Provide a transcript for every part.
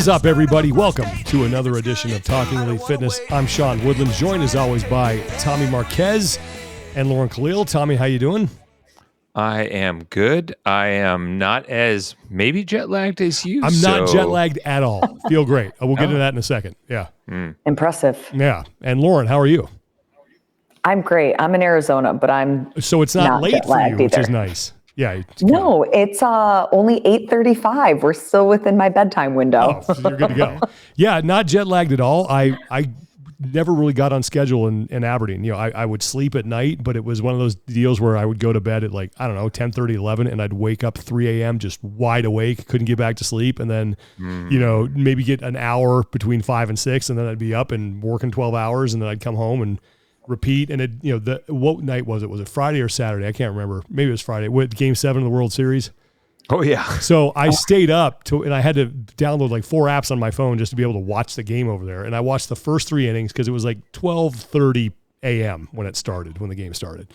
is up, everybody? Welcome to another edition of Talking Elite Fitness. I'm Sean Woodland, joined as always by Tommy Marquez and Lauren Khalil. Tommy, how you doing? I am good. I am not as maybe jet lagged as you. I'm not jet lagged at all. Feel great. We'll get into that in a second. Yeah. Impressive. Yeah. And Lauren, how are you? I'm great. I'm in Arizona, but so it's not late for you, which is nice. Yeah. No, it's only 8:35. We're still within my bedtime window. Oh, so you're good to go. Yeah, not jet lagged at all. I never really got on schedule in Aberdeen. You know, I would sleep at night, but it was one of those deals where I would go to bed at 10:30, 11, and I'd wake up 3 a.m. just wide awake, couldn't get back to sleep, and then, maybe get an hour between 5 and 6, and then I'd be up and working 12 hours, and then I'd come home and repeat. And what night was it? Was it Friday or Saturday? I can't remember. Maybe it was Friday. What, Game 7 of the World Series? Oh yeah. So I stayed up and I had to download 4 apps on my phone just to be able to watch the game over there. And I watched the first 3 innings because it was 12:30 a.m. when the game started.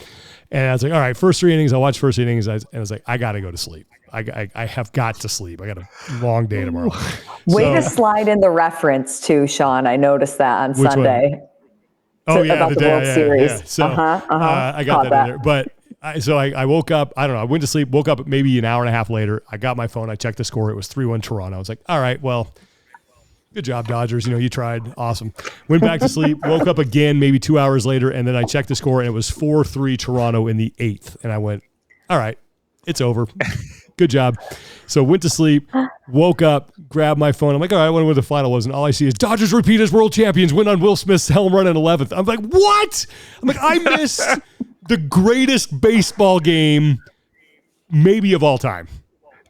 And I was like, all right, first 3 innings, I'll watch first innings. And I was like, I got to go to sleep. I have got to sleep. I got a long day tomorrow. Way to slide in the reference too, Sean. I noticed that on Sunday. One? Oh yeah, about the World Series. Yeah. So I got that in there. But I woke up. I don't know. I went to sleep. Woke up maybe an hour and a half later. I got my phone. I checked the score. It was 3-1 Toronto. I was like, all right, well, good job, Dodgers. You tried. Awesome. Went back to sleep. Woke up again maybe 2 hours later, and then I checked the score, and it was 4-3 Toronto in the 8th. And I went, all right, it's over. Good job. So went to sleep, woke up, grabbed my phone. I'm like, all right, I wonder what the final was. And all I see is Dodgers repeat as world champions, win on Will Smith's home run in 11th. I'm like, what? I'm like, I missed the greatest baseball game maybe of all time.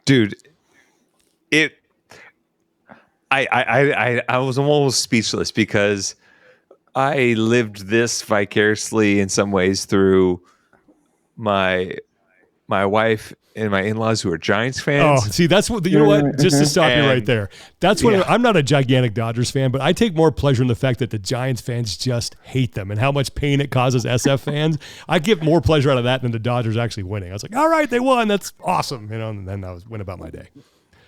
Dude, I was almost speechless because I lived this vicariously in some ways through my wife and my in-laws who are Giants fans. Oh, see, that's what, you know what? Just to stop you right there. That's what I'm not a gigantic Dodgers fan, but I take more pleasure in the fact that the Giants fans just hate them and how much pain it causes SF fans. I get more pleasure out of that than the Dodgers actually winning. I was like, all right, they won. That's awesome. And then went about my day.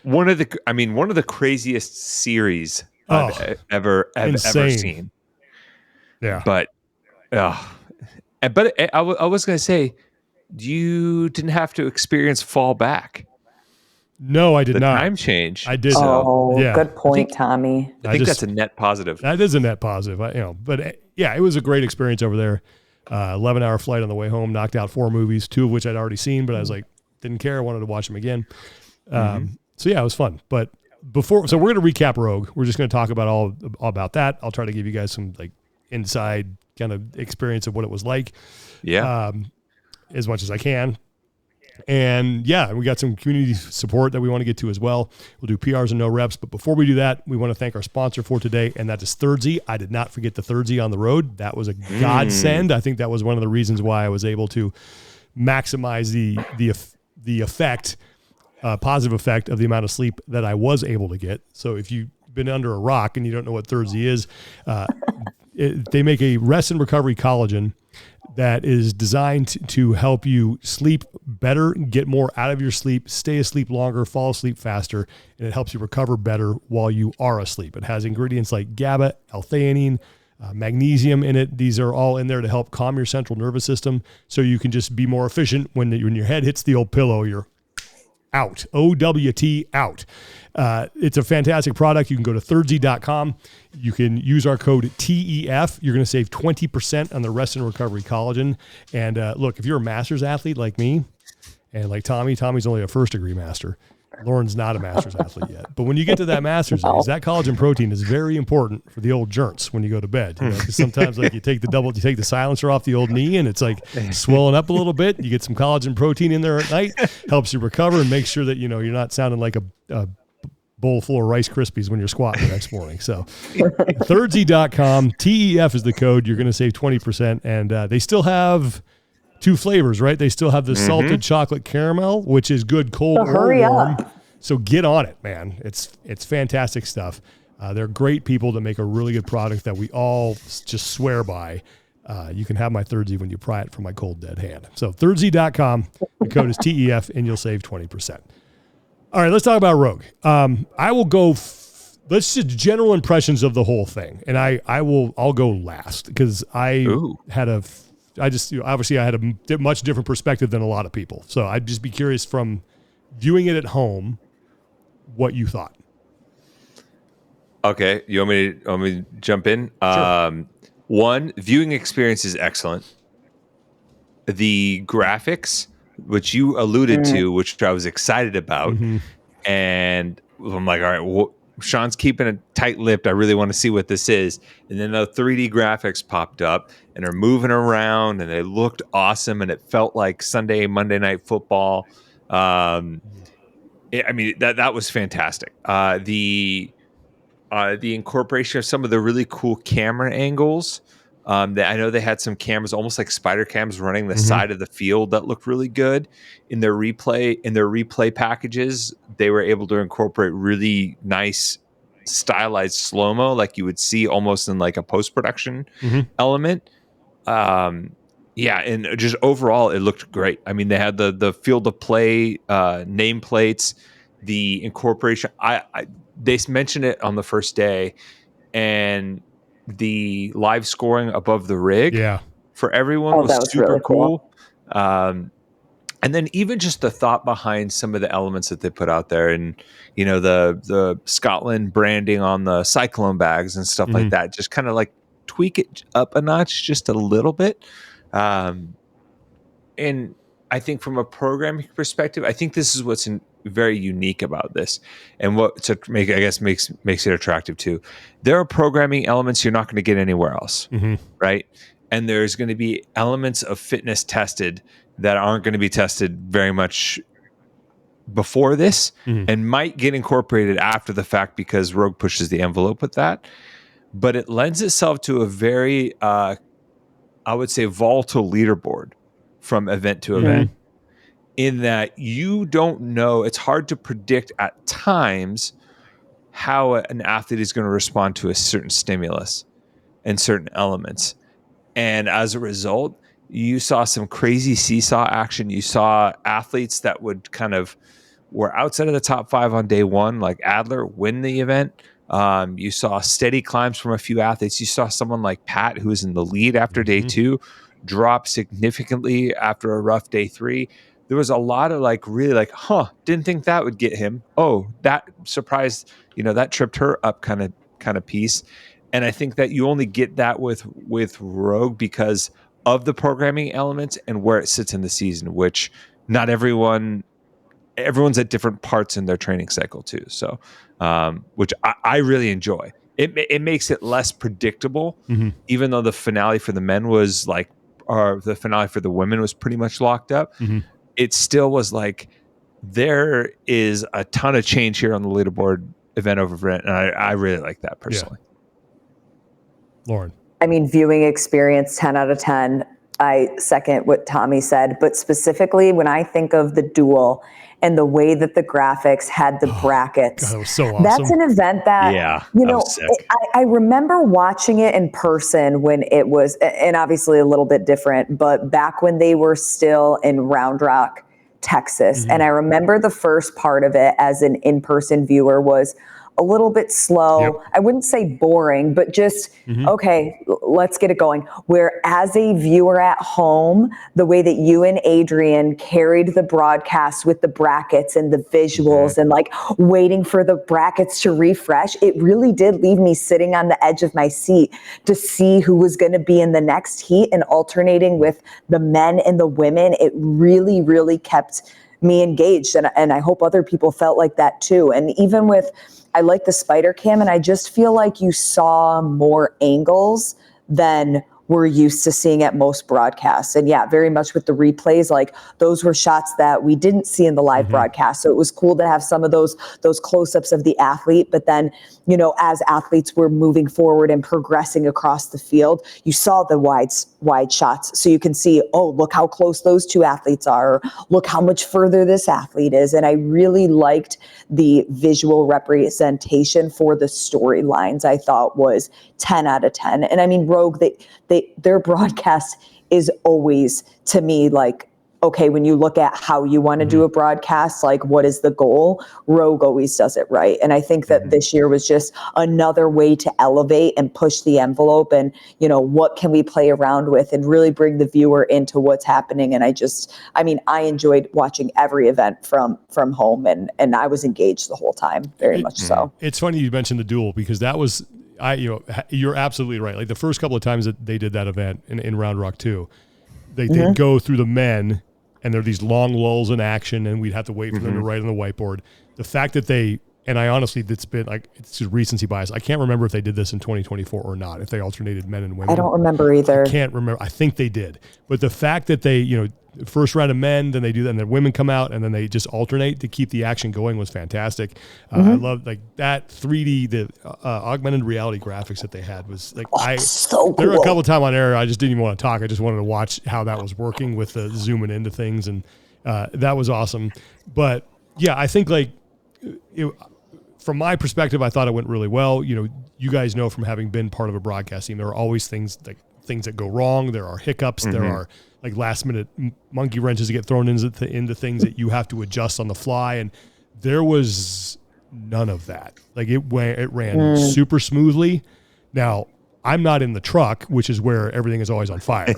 One of the craziest series I've ever seen. Yeah. But I was going to say, you didn't have to experience fall back. No, I did not. Time change. I did. Good point, Tommy. I think that's a net positive. That is a net positive. But it was a great experience over there. 11-hour flight on the way home. Knocked out 4 movies, 2 of which I'd already seen, but I was like, didn't care. I wanted to watch them again. So yeah, it was fun. But we're going to recap Rogue. We're just going to talk about all about that. I'll try to give you guys some inside kind of experience of what it was like. Yeah. As much as I can. And we got some community support that we want to get to as well. We'll do PRs and no reps. But before we do that, we want to thank our sponsor for today, and that is Thirdzy. I did not forget the Thirdzy on the road. That was a godsend. I think that was one of the reasons why I was able to maximize the effect, positive effect of the amount of sleep that I was able to get. So if you've been under a rock and you don't know what Thirdzy is, they make a Rest and Recovery Collagen that is designed to help you sleep better, get more out of your sleep, stay asleep longer, fall asleep faster, and it helps you recover better while you are asleep. It has ingredients like GABA, L-theanine, magnesium in it. These are all in there to help calm your central nervous system so you can just be more efficient when your head hits the old pillow. You're out. OWT out. It's a fantastic product. You can go to Thirdzy.com. You can use our code TEF. You're going to save 20% on the Rest and Recovery Collagen. And look, if you're a master's athlete like me and like Tommy's only a first degree master. Lauren's not a master's athlete yet. But when you get to that master's age, that collagen protein is very important for the old joints when you go to bed. Because sometimes you take the silencer off the old knee and it's swelling up a little bit. You get some collagen protein in there at night, helps you recover and make sure that you're not sounding like a bowl full of Rice Krispies when you're squatting the next morning. So Thirdzy.com, TEF is the code. You're going to save 20%. And they still have 2 flavors, right? They still have the salted chocolate caramel, which is good cold or warm. So get on it, man. It's fantastic stuff. They're great people that make a really good product that we all just swear by. You can have my Thirdzy when you pry it from my cold dead hand. So Thirdzy.com, the code is TEF, and you'll save 20%. All right, let's talk about Rogue. I will go let's just general impressions of the whole thing. And I'll go last because obviously I had a much different perspective than a lot of people. So I'd just be curious from viewing it at home, what you thought. Okay. You want me to jump in? Sure. One, viewing experience is excellent. The graphics, which you alluded to, which I was excited about. And I'm like, all right, Sean's keeping it tight-lipped. I really want to see what this is. And then the 3D graphics popped up and are moving around, and they looked awesome, and it felt like Monday Night Football. That was fantastic. The incorporation of some of the really cool camera angles. That I know they had some cameras, almost like spider cams, running the side of the field that looked really good in their replay packages. They were able to incorporate really nice stylized slow-mo, like you would see almost in like a post-production element. And just overall, it looked great. I mean, they had the field of play nameplates, the incorporation. They mentioned it on the first day, and the live scoring above the rig for everyone was super really cool. And then even just the thought behind some of the elements that they put out there, and the Scotland branding on the Cyclone bags and stuff like that, just kind of like tweak it up a notch just a little bit. And I think from a programming perspective, I think this is what's very unique about this, and what makes it attractive too. There are programming elements you're not going to get anywhere else, right? And there's going to be elements of fitness tested that aren't going to be tested very much before this, and might get incorporated after the fact because Rogue pushes the envelope with that. But it lends itself to a very, I would say, volatile leaderboard from event to event, in that you don't know, it's hard to predict at times how an athlete is going to respond to a certain stimulus and certain elements. And as a result, you saw some crazy seesaw action. You saw athletes that were outside of the top 5 on day one, like Adler, win the event. You saw steady climbs from a few athletes. You saw someone like Pat, who was in the lead after day 2, drop significantly after a rough day 3. There was a lot of didn't think that would get him. Oh, that surprised, that tripped her up kind of piece. And I think that you only get that with Rogue because of the programming elements and where it sits in the season, which not everyone's at different parts in their training cycle too. So, which I really enjoy. It makes it less predictable, even though the finale for the men was or the finale for the women was pretty much locked up. It still was like, there is a ton of change here on the leaderboard event over event. And I really like that personally. Yeah. Lauren. I mean, viewing experience, 10 out of 10. I second what Tommy said, but specifically when I think of the duel and the way that the graphics had the brackets, God, that was so awesome. That's an event that, I remember watching it in person when it was, and obviously a little bit different, but back when they were still in Round Rock, Texas. And I remember the first part of it as an in-person viewer was a little bit slow. Yep. I wouldn't say boring, but just, okay, let's get it going. Where as a viewer at home, the way that you and Adrian carried the broadcast with the brackets and the visuals and waiting for the brackets to refresh, it really did leave me sitting on the edge of my seat to see who was going to be in the next heat, and alternating with the men and the women. It really, really kept me engaged. And I hope other people felt like that too. And even with, I like the spider cam, and I just feel like you saw more angles than we're used to seeing at most broadcasts. And yeah, very much with the replays, those were shots that we didn't see in the live broadcast. So it was cool to have some of those close-ups of the athlete. But then, as athletes were moving forward and progressing across the field, you saw the wide shots. So you can see, oh, look how close those two athletes are. Or, look how much further this athlete is. And I really liked the visual representation for the storylines. I thought was 10 out of 10. And I mean, Rogue, their broadcast is always, to me, okay, when you look at how you want to do a broadcast, like what is the goal? Rogue always does it right. And I think that this year was just another way to elevate and push the envelope and, what can we play around with and really bring the viewer into what's happening. And I enjoyed watching every event from home and I was engaged the whole time, very much so. It's funny you mentioned the duel because that was, you're absolutely right. Like the first couple of times that they did that event in Round Rock 2, they'd go through the men and there are these long lulls in action and we'd have to wait for them to write on the whiteboard. The fact that I honestly, it's been like, it's just recency bias. I can't remember if they did this in 2024 or not, if they alternated men and women. I don't remember either. I can't remember. I think they did. But the fact that they, first round of men, then they do that, and then women come out, and then they just alternate to keep the action going was fantastic. I love like that 3D, the augmented reality graphics that they had was like, so cool. There were a couple of times on air, I just didn't even want to talk. I just wanted to watch how that was working with the zooming into things, and that was awesome. But yeah, I think like, from my perspective, I thought it went really well. You guys know from having been part of a broadcast team, there are always things that go wrong. There are hiccups. There are like last minute monkey wrenches that get thrown into things that you have to adjust on the fly. And there was none of that. Like it ran super smoothly. Now I'm not in the truck, which is where everything is always on fire.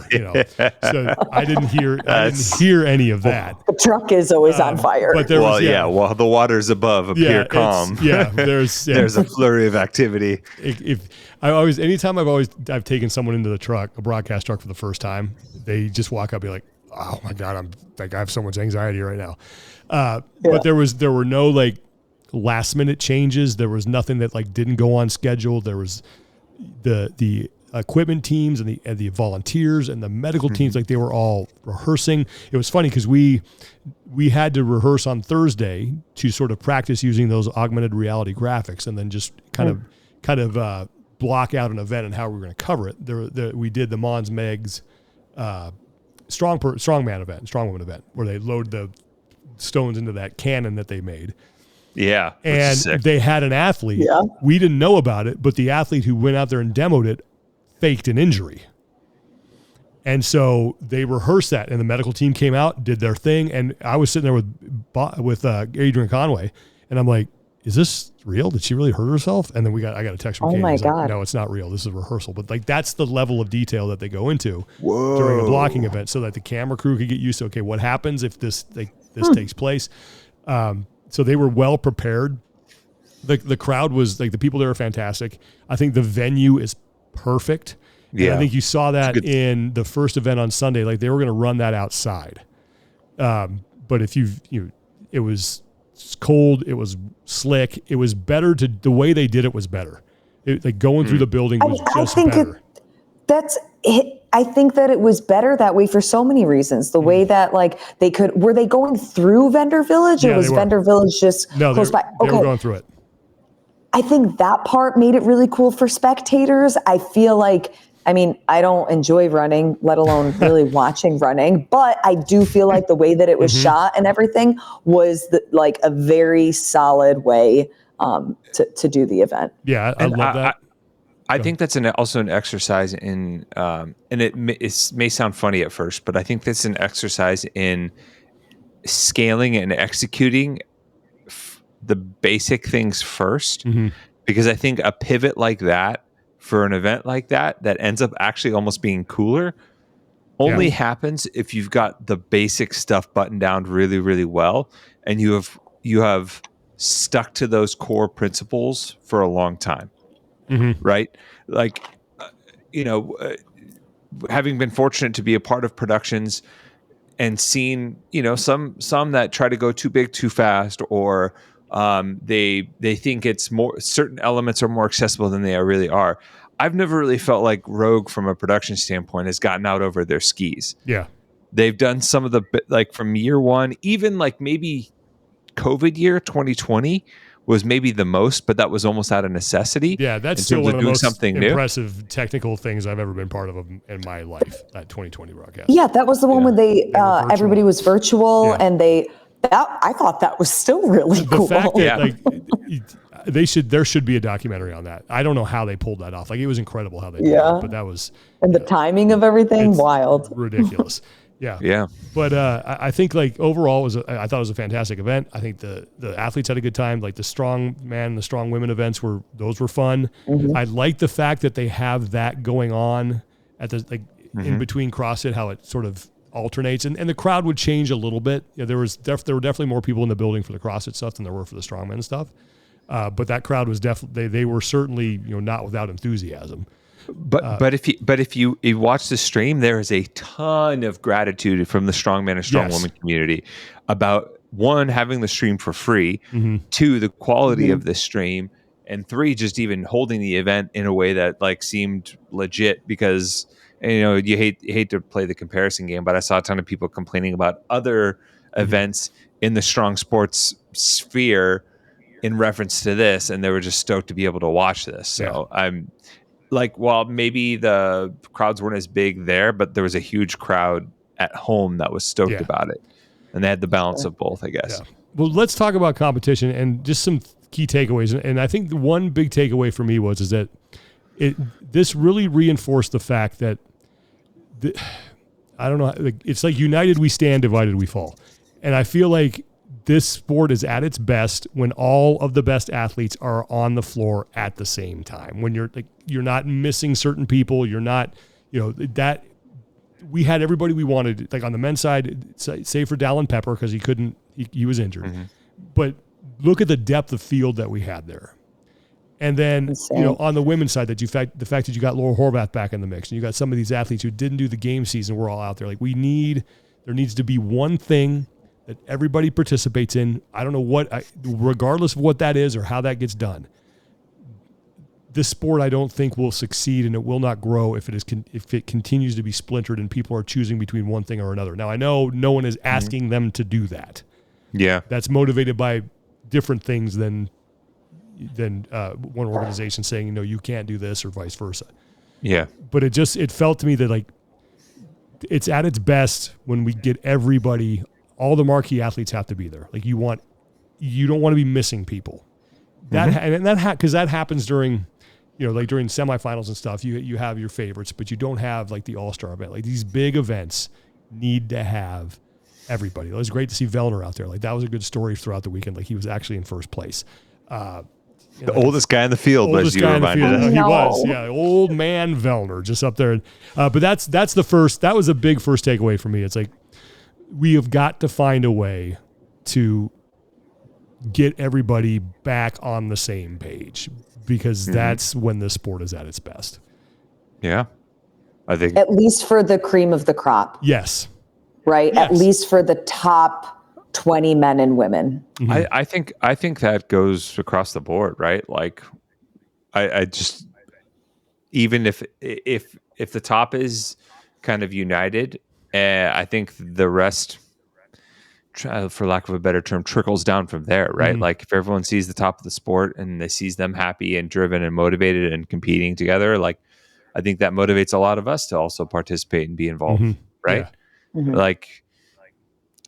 So I didn't hear any of that. The truck is always on fire. But while the water's above appear calm. There's a flurry of activity. Anytime I've taken someone into the truck, a broadcast truck for the first time, they just walk up and be like, oh my God, I have so much anxiety right now. But there were no like last minute changes. There was nothing that like didn't go on schedule. There was the equipment teams and the volunteers and the medical teams, like they were all rehearsing. It was funny because we had to rehearse on Thursday to sort of practice using those augmented reality graphics and then just kind of block out an event and how we were going to cover it. We did the Mons Megs strongwoman event where they load the stones into that cannon that they made. Yeah. And they had an athlete. Yeah. We didn't know about it, but the athlete who went out there and demoed it faked an injury. And so they rehearsed that, and the medical team came out, did their thing, and I was sitting there with Adrian Conway, and I'm like, is this real? Did she really hurt herself? And then I got a text from Katie. Oh my God. Like, no, it's not real. This is a rehearsal. But like that's the level of detail that they go into during a blocking event so that the camera crew could get used to, okay, what happens if this takes place? So they were well prepared. The crowd was like, the people there are fantastic. I think the venue is perfect. Yeah. And I think you saw that in the first event on Sunday. Like they were going to run that outside. But if it was cold, it was slick. It was better the way they did it was better. Like going through the building was just better. I think that it was better that way for so many reasons. The way that like were they going through Vendor Village or was Vendor Village just close by? They were going through it. I think that part made it really cool for spectators. I feel like, I don't enjoy running, let alone really watching running, but I do feel like the way that it was shot and everything was like a very solid way to do the event. Yeah, I love that. I think that's also an exercise in, and it may sound funny at first, but I think that's an exercise in scaling and executing the basic things first, because I think a pivot like that for an event like that ends up actually almost being cooler only happens if you've got the basic stuff buttoned down really, really well, and you have stuck to those core principles for a long time. Right? Like, having been fortunate to be a part of productions and seen, some that try to go too big, too fast, or they think it's more, certain elements are more accessible than they really are. I've never really felt like Rogue from a production standpoint has gotten out over their skis. Yeah. They've done some of the, like from year one, even like maybe COVID year 2020 was maybe the most, but that was almost out of necessity. Yeah, that's still one of the most impressive technical things I've ever been part of in my life, that 2020 broadcast. Yeah, that was the one when everybody was virtual and I thought that was still really cool. The fact that there should be a documentary on that. I don't know how they pulled that off. Like it was incredible how they did it, but that was... And the timing of everything, wild. Ridiculous. Yeah. Yeah. But I think like overall I thought it was a fantastic event. I think the athletes had a good time. Like the strong man, the strong women events were fun. Mm-hmm. I like the fact that they have that going on at the in between CrossFit, how it sort of alternates, and the crowd would change a little bit. You know, there were definitely more people in the building for the CrossFit stuff than there were for the strongman stuff. But that crowd was definitely they were certainly not without enthusiasm. But if you watch the stream, there is a ton of gratitude from the strongman and strong woman community about, one, having the stream for free, two, the quality of the stream, and three, just even holding the event in a way that like seemed legit. Because you hate to play the comparison game, but I saw a ton of people complaining about other events in the strong sports sphere in reference to this, and they were just stoked to be able to watch this. So I'm like, well, maybe the crowds weren't as big there, but there was a huge crowd at home that was stoked about it. And they had the balance of both, I guess. Yeah. Well, let's talk about competition and just some key takeaways. And I think the one big takeaway for me is that this really reinforced the fact that I don't know, it's like united we stand, divided we fall. And I feel like this sport is at its best when all of the best athletes are on the floor at the same time. When you're not missing certain people, you're not, that we had everybody we wanted. Like on the men's side, save for Dallin Pepper because he was injured. But look at the depth of field that we had there. And then, on the women's side, the fact that you got Laura Horvath back in the mix, and you got some of these athletes who didn't do the game season, we're all out there. Like there needs to be one thing that everybody participates in. I don't know regardless of what that is or how that gets done. This sport, I don't think, will succeed, and it will not grow if it continues to be splintered and people are choosing between one thing or another. Now, I know no one is asking them to do that. Yeah, that's motivated by different things than one organization saying, you can't do this or vice versa. Yeah, but it felt to me that like it's at its best when we get everybody. All the marquee athletes have to be there. Like you don't want to be missing people. Because that happens during, during semifinals and stuff. You have your favorites, but you don't have like the all-star event. Like these big events need to have everybody. It was great to see Vellner out there. Like that was a good story throughout the weekend. Like he was actually in first place. The oldest guy in the field, as you reminded. He was, old man Vellner, just up there. But that was a big first takeaway for me. It's like, we have got to find a way to get everybody back on the same page because that's when the sport is at its best. Yeah. I think at least for the cream of the crop. Yes. Right. Yes. At least for the top 20 men and women. I think that goes across the board, right? Like I just, even if the top is kind of united, I think the rest, for lack of a better term, trickles down from there, right? Like if everyone sees the top of the sport and they sees them happy and driven and motivated and competing together, like I think that motivates a lot of us to also participate and be involved, right? Yeah. Like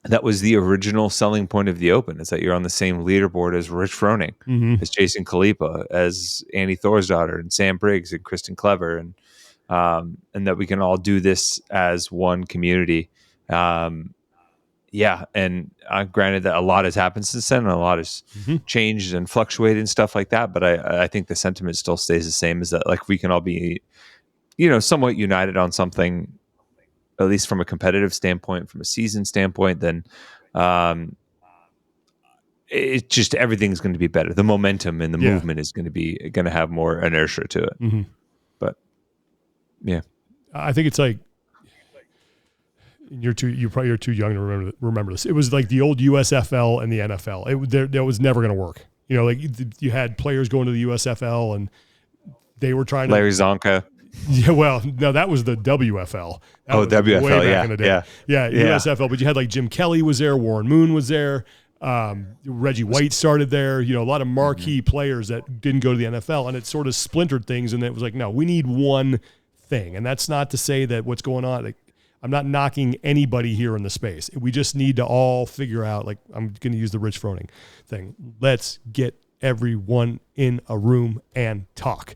that was the original selling point of the Open, is that you're on the same leaderboard as Rich Froning, as Jason Khalipa, as Annie Thorsdottir and Sam Briggs and Kristen Clever, and that we can all do this as one community. And granted that a lot has happened since then, and a lot has changed and fluctuated and stuff like that. But I think the sentiment still stays the same, is that like we can all be, somewhat united on something, at least from a competitive standpoint, from a season standpoint, then it just, everything's going to be better. The momentum and the movement is going to have more inertia to it. But yeah, I think it's like, you're too young to remember this. It was like the old USFL and the NFL. That was never going to work. Like you had players going to the USFL and they were trying to Larry Zonka. Yeah, well, no, that was the WFL. That was WFL, way back in the day. Yeah, USFL. But you had like Jim Kelly was there, Warren Moon was there, Reggie White started there. A lot of marquee players that didn't go to the NFL, and it sort of splintered things. And it was like, no, we need one thing, and that's not to say that what's going on. Like, I'm not knocking anybody here in the space. We just need to all figure out. Like, I'm going to use the Rich Froning thing. Let's get everyone in a room and talk.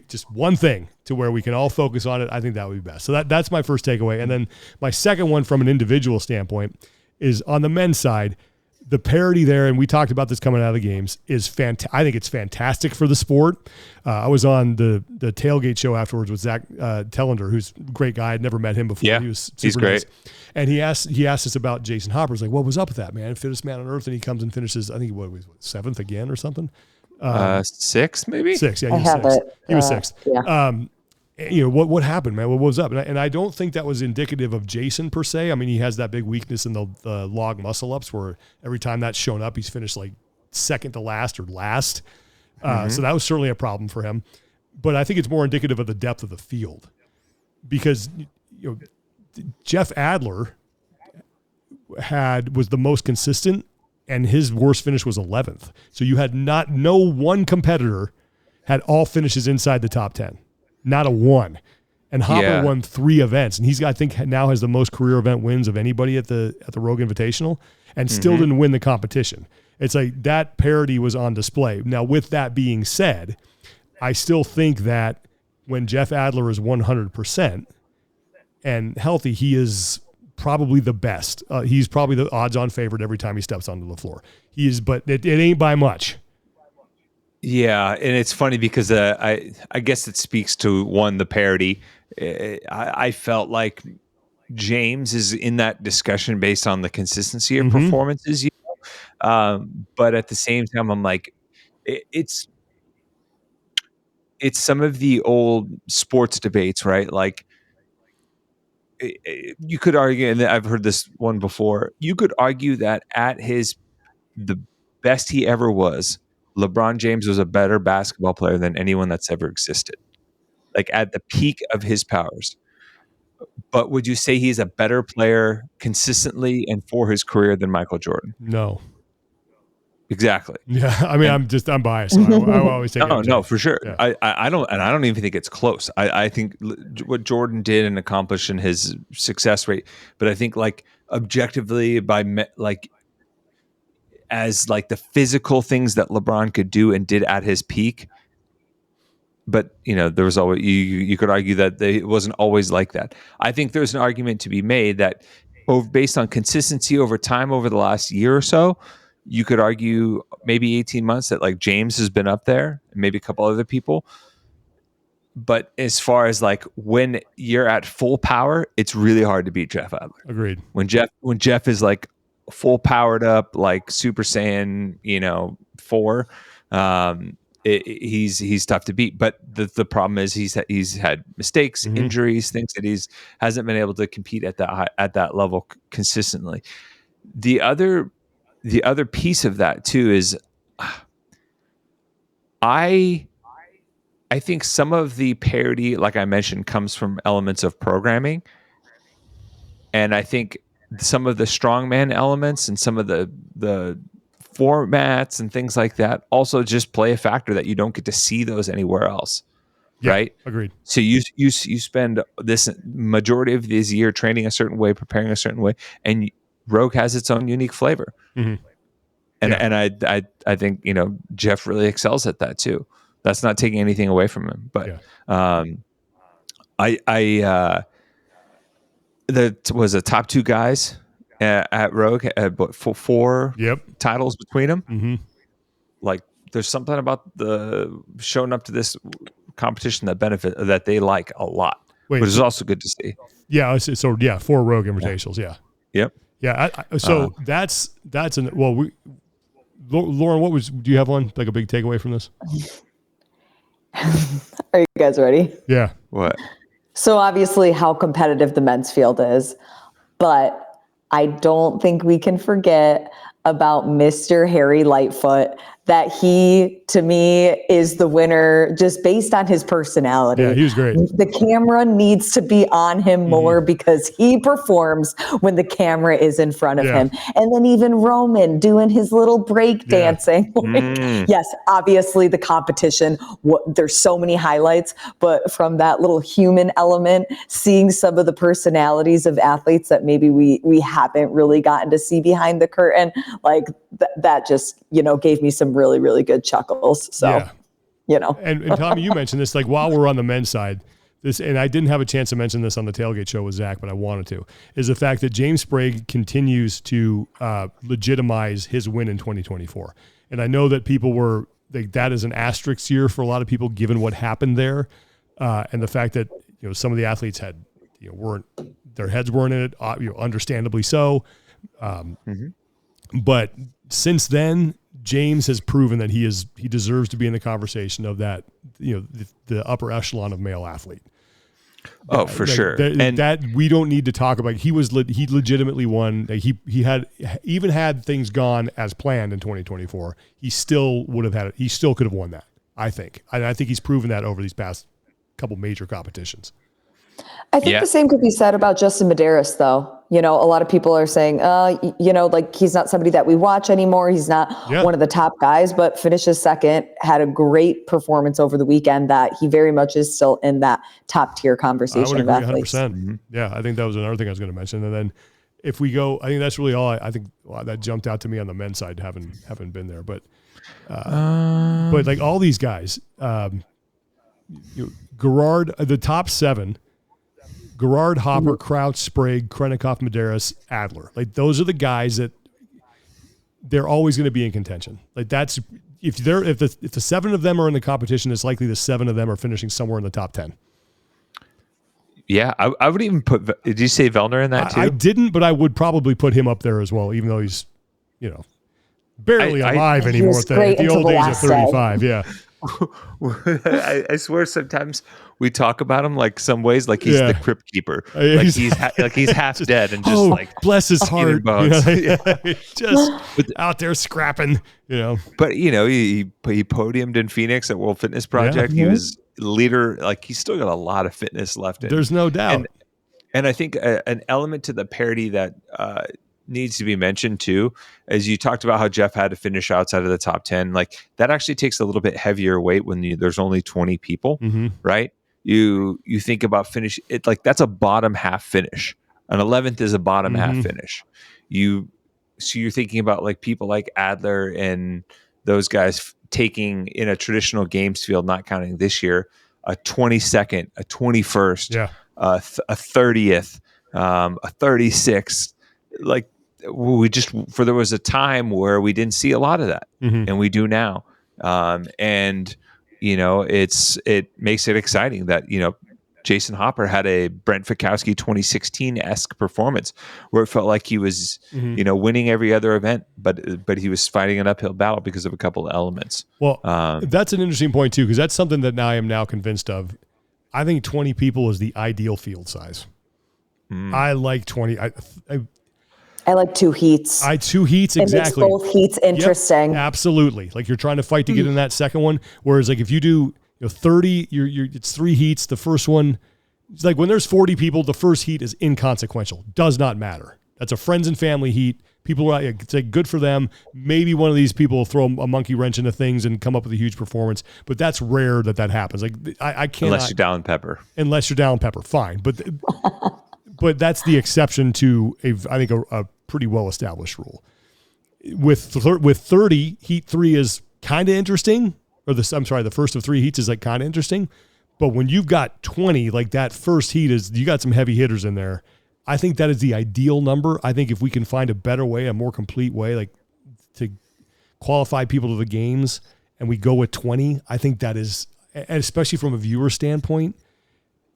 Just one thing to where we can all focus on it. I think that would be best. So that's my first takeaway. And then my second one from an individual standpoint is on the men's side, the parity there, and we talked about this coming out of the games, is fantastic. I think it's fantastic for the sport. I was on the tailgate show afterwards with Zach Tellender, who's a great guy. I'd never met him before. Yeah, he's great. Nice. And he asked us about Jason Hopper. He's like, what was up with that, man? Fittest man on earth. And he comes and finishes, I think, what was seventh again or something? Sixth, maybe? Sixth, yeah. He was sixth. Yeah. What happened, man? What was up? And I don't think that was indicative of Jason per se. I mean, he has that big weakness in the log muscle ups where every time that's shown up, he's finished like second to last or last. So that was certainly a problem for him. But I think it's more indicative of the depth of the field because Jeff Adler was the most consistent, and his worst finish was 11th. So you had no one competitor had all finishes inside the top 10. Not a one. And Hopper won 3 events, and I think now has the most career event wins of anybody at the Rogue Invitational, and still didn't win the competition. It's like that parity was on display. Now, with that being said, I still think that when Jeff Adler is 100% and healthy, he is probably the best. He's probably the odds-on favorite every time he steps onto the floor. He is, but it ain't by much. Yeah, and it's funny because I guess it speaks to the parity. I felt like James is in that discussion based on the consistency of performances, but at the same time, I'm like, it's some of the old sports debates, right? Like, you could argue, and I've heard this one before. You could argue that at the best he ever was, LeBron James was a better basketball player than anyone that's ever existed, like at the peak of his powers. But would you say he's a better player consistently and for his career than Michael Jordan? No. Exactly. Yeah, I mean, I'm biased. So I always take no, for sure. Yeah. I don't even think it's close. I think what Jordan did and accomplished in his success rate, but I think like objectively as the physical things that LeBron could do and did at his peak. But there was always you could argue that it wasn't always like that. I think there's an argument to be made that based on consistency over time over the last year or so, you could argue maybe 18 months that like James has been up there and maybe a couple other people. But as far as like when you're at full power, it's really hard to beat Jeff Adler. Agreed. When Jeff is like full powered up, like Super Saiyan, 4, he's tough to beat. But the problem is he's had mistakes, injuries, things that he's hasn't been able to compete at that level consistently. The other piece of that too is I think some of the parity, like I mentioned, comes from elements of programming. And I think some of the strongman elements and some of the formats and things like that also just play a factor that you don't get to see those anywhere else. Yeah, right? Agreed. So you spend this majority of this year training a certain way, preparing a certain way, and Rogue has its own unique flavor. And I think Jeff really excels at that too. That's not taking anything away from him, but that was a top 2 guys at Rogue, but 4 titles between them. Like there's something about the showing up to this competition that they like a lot, which is also good to see. Yeah. So 4 Rogue Invitationals. Yeah. Yep. Yeah. That's Lauren, do you have one, like a big takeaway from this? Are you guys ready? Yeah. What? So obviously how competitive the men's field is, but I don't think we can forget about Mr. Harry Lightfoot, that he, to me, is the winner just based on his personality. Yeah, he was great. The camera needs to be on him more because he performs when the camera is in front of him. And then even Roman doing his little break dancing. Yes, obviously the competition, there's so many highlights, but from that little human element, seeing some of the personalities of athletes that maybe we haven't really gotten to see behind the curtain, like that just, gave me some some really, really good chuckles. So, And Tommy, you mentioned this, like while we're on the men's side, this, and I didn't have a chance to mention this on the tailgate show with Zach, but I wanted to, is the fact that James Sprague continues to legitimize his win in 2024. And I know that people were, that is an asterisk year for a lot of people, given what happened there. And the fact that, some of the athletes had, their heads weren't in it, understandably so. But since then, James has proven that he deserves to be in the conversation of that, the upper echelon of male athlete. Oh, for sure. And that we don't need to talk about. He legitimately won. He had even had things gone as planned in 2024. He still would have had it. He still could have won that. I think. I think he's proven that over these past couple major competitions. I think the same could be said about Justin Medeiros, though. A lot of people are saying, like he's not somebody that we watch anymore. He's not one of the top guys, but finishes second, had a great performance over the weekend that he very much is still in that top tier conversation. I would agree 100%. Yeah, I think that was another thing I was going to mention. And then if we go, I think that's really all I think that jumped out to me on the men's side, haven't been there. But like all these guys, Gerard, the top 7, Gerard, Hopper, Crouch, Sprague, Krenikoff, Medeiros, Adler. Like those are the guys that they're always going to be in contention. Like that's if the 7 of them are in the competition, it's likely the 7 of them are finishing somewhere in the top 10. Yeah, I would even put. Did you say Vellner in that too? I didn't, but I would probably put him up there as well, even though he's barely alive anymore at the old age of 35. Yeah. I swear sometimes we talk about him like some ways like he's the crypt keeper, like he's half dead and just bless his heart, just out there scrapping, But he podiumed in Phoenix at World Fitness Project. He was leader, like he's still got a lot of fitness left in. There's no doubt, and I think an element to the parity that needs to be mentioned too, as you talked about how Jeff had to finish outside of the top 10, like that actually takes a little bit heavier weight when there's only 20 people, right? You think about finish it, like that's a bottom half finish. An 11th is a bottom half finish. So you're thinking about like people like Adler and those guys taking in a traditional games field, not counting this year, a 22nd, a 21st, a 30th, a 36th, like there was a time where we didn't see a lot of that, and we do now. And it makes it exciting that Jason Hopper had a Brent Fikowski 2016-esque performance where it felt like he was winning every other event, but he was fighting an uphill battle because of a couple of elements. Well, that's an interesting point too, because that's something that I am now convinced of. I think 20 people is the ideal field size. I like 20. I like 2 heats. 2 heats, exactly. It makes both heats interesting. Yep, absolutely. Like you're trying to fight to get in that second one. Whereas like if you do 30, it's 3 heats. The first one, it's like when there's 40 people, the first heat is inconsequential. Does not matter. That's a friends and family heat. People are it's like good for them. Maybe one of these people will throw a monkey wrench into things and come up with a huge performance, but that's rare that happens. Like I can't. Unless you're Dallin Pepper. Unless you're Dallin Pepper, fine. But that's the exception to I think a pretty well-established rule. With 30, heat 3 is kind of interesting, the first of 3 heats is like kind of interesting. But when you've got 20, like that first heat you got some heavy hitters in there. I think that is the ideal number. I think if we can find a better way, a more complete way, like to qualify people to the games, and we go with 20, I think that is, and especially from a viewer standpoint,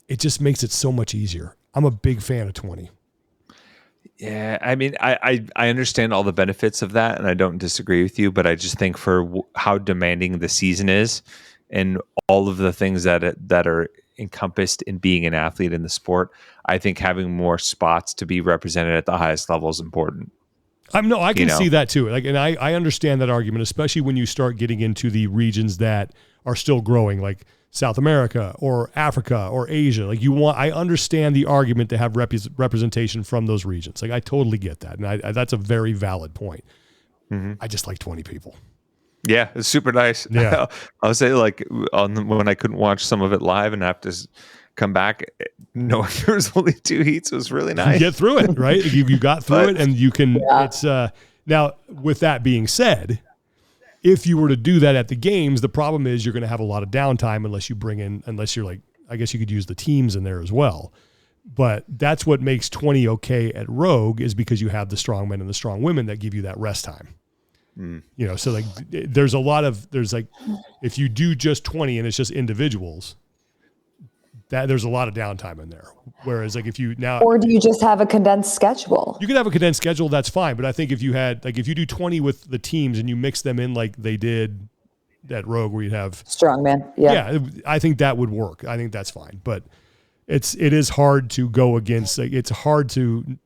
it just makes it so much easier. I'm a big fan of 20. Yeah, I mean, I understand all the benefits of that, and I don't disagree with you, but I just think for how demanding the season is and all of the things that are encompassed in being an athlete in the sport, I think having more spots to be represented at the highest level is important. I can see that too. Like, and I understand that argument, especially when you start getting into the regions that are still growing, like South America or Africa or Asia. Like I understand the argument to have representation from those regions. Like I totally get that. And that's a very valid point. I just like 20 people. Yeah. It's super nice. Yeah. I'll say like when I couldn't watch some of it live and have to come back, knowing there was only 2 heats was really nice. You get through it, right? You got through it and you can, it's now with that being said, if you were to do that at the games, the problem is you're going to have a lot of downtime unless you're like, I guess you could use the teams in there as well. But that's what makes 20 okay at Rogue, is because you have the strong men and the strong women that give you that rest time. So like there's like, if you do just 20 and it's just individuals, that there's a lot of downtime in there. Whereas like if you now, or do you just have a condensed schedule? You could have a condensed schedule. That's fine. But I think if you do 20 with the teams and you mix them in like they did at Rogue, where you'd have strongman. Yeah. I think that would work. I think that's fine. But it is hard to go against, like, it's hard to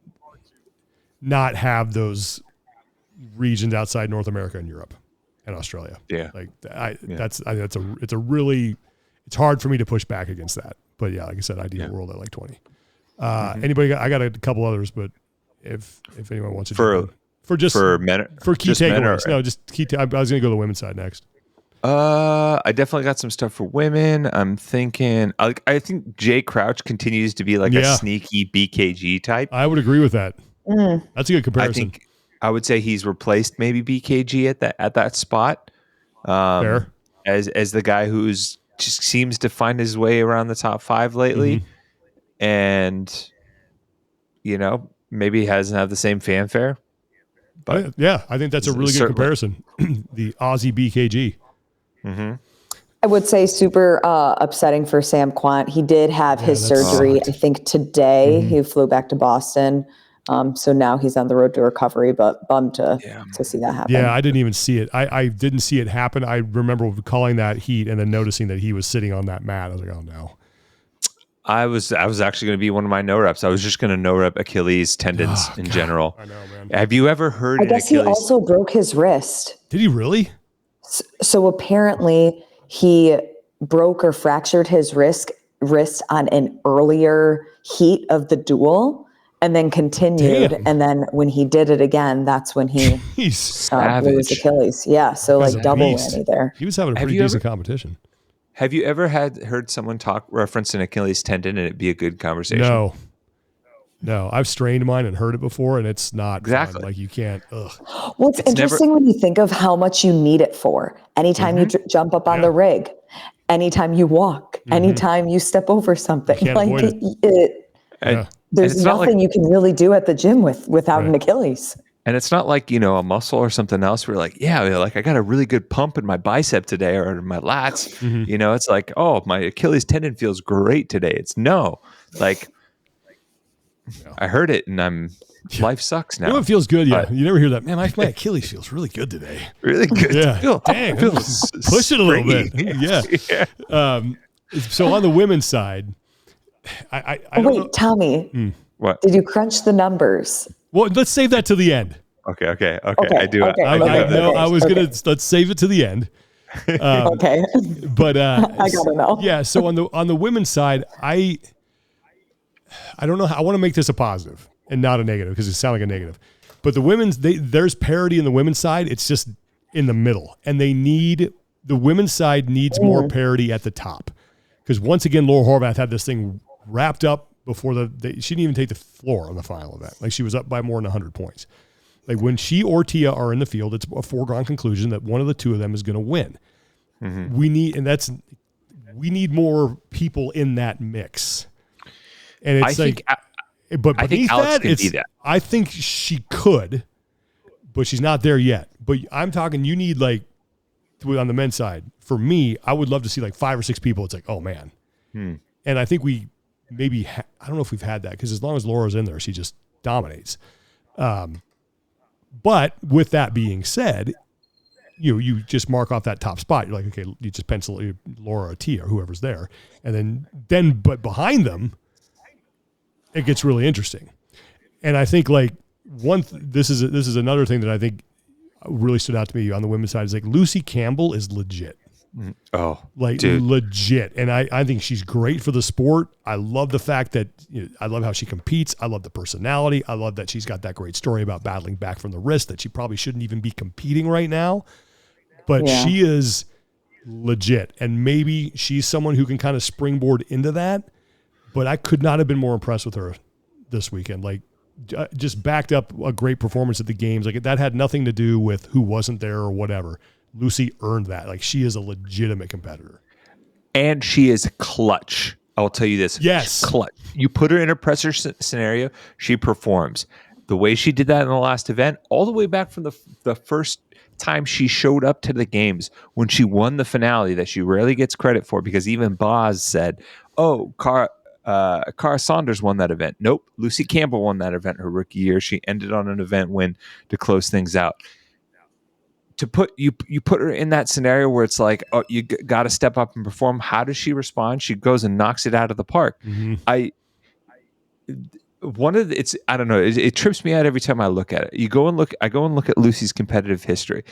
not have those regions outside North America and Europe and Australia. Yeah. It's hard for me to push back against that. But yeah, like I said, ideal world at like 20. Anybody? I got a couple others, but if anyone wants to for men, for key takeaways, just key. I was going to go to the women's side next. I definitely got some stuff for women. I'm thinking, I think Jay Crouch continues to be like a sneaky BKG type. I would agree with that. That's a good comparison. I think I would say he's replaced maybe BKG at that spot. Fair. As the guy who's just seems to find his way around the top 5 lately, and maybe he hasn't had the same fanfare. But I think that's a really good comparison. The Aussie BKG. I would say super upsetting for Sam Quant. He did have his surgery, I think today. He flew back to Boston. So now he's on the road to recovery, but bummed to see that happen. Yeah, I didn't even see it. I didn't see it happen. I remember calling that heat and then noticing that he was sitting on that mat. I was like, oh no. I was actually going to be one of my no reps. I was just going to no rep Achilles tendons in general. I know, man. Have you ever heard? I guess he also broke his wrist. Did he really? So apparently he broke or fractured his wrist on an earlier heat of the duel, and then continued. Damn. And then when he did it again, that's when he blew his Achilles. Yeah. So like double whammy there. He was having a pretty decent competition. Have you ever heard someone reference an Achilles tendon and it be a good conversation? No, I've strained mine and heard it before, and it's not exactly fun. Like you can't. Ugh. Well, it's interesting when you think of how much you need it for. Anytime you jump up on the rig, anytime you walk, anytime you step over something, there's nothing you can really do at the gym without an Achilles. And it's not like, a muscle or something else where like, I got a really good pump in my bicep today or in my lats. It's like, oh, my Achilles tendon feels great today. It's I heard it and life sucks now. It feels good. Yeah. You never hear that. Man, my Achilles feels really good today. Really good. Yeah. Dang. Push it a little bit. Yeah. So on the women's side, I don't know. Tommy. What? Did you crunch the numbers? Well, let's save that to the end. Okay. I do. I was going to, let's save it to the end. Okay. But I gotta know. Yeah. So on the women's side, I don't know how, I want to make this a positive and not a negative because it sounds like a negative. But the women's, there's parity in the women's side. It's just in the middle, and the women's side needs more parity at the top. Because once again, Laura Horvath had this thing wrapped up before she didn't even take the floor on the final event. Like she was up by more than 100 points. Like when she or Tia are in the field, it's a foregone conclusion that one of the two of them is going to win. We need more people in that mix. And it's but beneath that, I think she could, but she's not there yet. But I'm talking, you need like, on the men's side, for me, I would love to see like 5 or 6 people. It's like, oh man. And I think we maybe, I don't know if we've had that because as long as Laura's in there, she just dominates. But with that being said, you just mark off that top spot. You're like, okay, you just pencil Laura or Tia or whoever's there. And then, but behind them, it gets really interesting. And I think like this is another thing that I think really stood out to me on the women's side is like Lucy Campbell is legit. Oh, like dude. Legit. And I think she's great for the sport. I love the fact that I love how she competes. I love the personality. I love that she's got that great story about battling back from the wrist that she probably shouldn't even be competing right now, but she is legit. And maybe she's someone who can kind of springboard into that. But I could not have been more impressed with her this weekend. Like, just backed up a great performance at the games. Like, that had nothing to do with who wasn't there or whatever. Lucy earned that. Like, she is a legitimate competitor. And she is clutch. I'll tell you this. Yes. Clutch. You put her in a pressure scenario, she performs. The way she did that in the last event, all the way back from the first time she showed up to the games when she won the finale that she rarely gets credit for, because even Boz said, oh, Cara Saunders won that event. Nope. Lucy Campbell won that event her rookie year. She ended on an event win to close things out. To put you put her in that scenario where it's like, oh, you got to step up and perform. How does she respond? She goes and knocks it out of the park. Mm-hmm. I don't know. It trips me out every time I look at it. I go and look at Lucy's competitive history.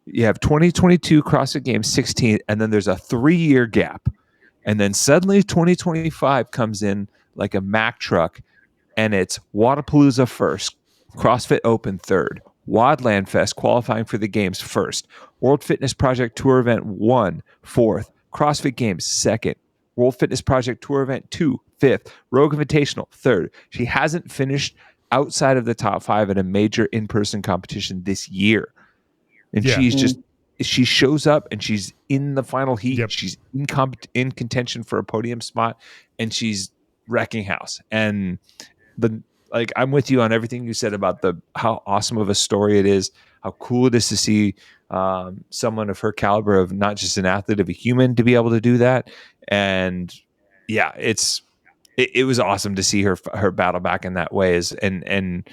You have 2022 CrossFit Games 16, and then there's a 3-year gap, and then suddenly 2025 comes in like a Mack truck, and it's Wadapalooza first, CrossFit Open third, Wadland Fest qualifying for the games first, World Fitness Project Tour Event 1 fourth, CrossFit Games second, World Fitness Project Tour Event 2 fifth, Rogue Invitational third. She hasn't finished outside of the top 5 at a major in-person competition this year, and she shows up and she's in the final heat. Yep. She's in contention for a podium spot, and she's wrecking house. And I'm with you on everything you said about how awesome of a story it is, how cool it is to see someone of her caliber, of not just an athlete, of a human, to be able to do that. And yeah, it was awesome to see her battle back in that way, and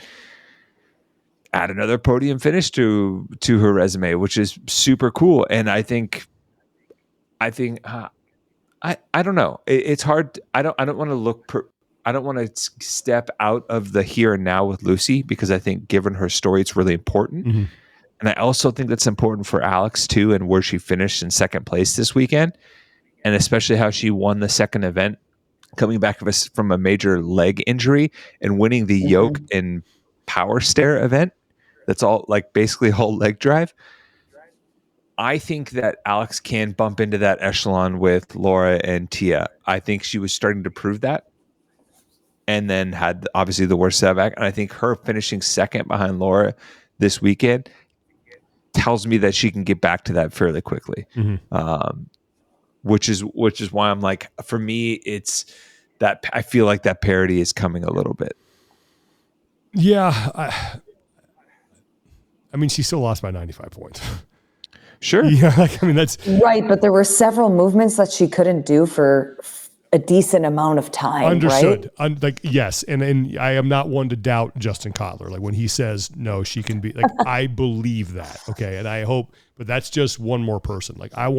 add another podium finish to her resume, which is super cool. And I think I don't know. It's hard. I don't want to I don't want to step out of the here and now with Lucy, because I think given her story, it's really important. Mm-hmm. And I also think that's important for Alex too, and where she finished in second place this weekend, and especially how she won the second event, coming back from a major leg injury and winning the yoke and power stair event. That's all, like, basically whole leg drive. I think that Alex can bump into that echelon with Laura and Tia. I think she was starting to prove that, and then had obviously the worst setback. And I think her finishing second behind Laura this weekend tells me that she can get back to that fairly quickly. Mm-hmm. Which is why I'm like, for me, it's that I feel like that parity is coming a little bit. Yeah. I mean, she still lost by 95 points. Sure. Yeah. That's right. But there were several movements that she couldn't do for a decent amount of time. Understood. Right? Yes. And I am not one to doubt Justin Kotler. Like, when he says, no, she can be, like, I believe that. Okay. And I hope, but that's just one more person. Like, I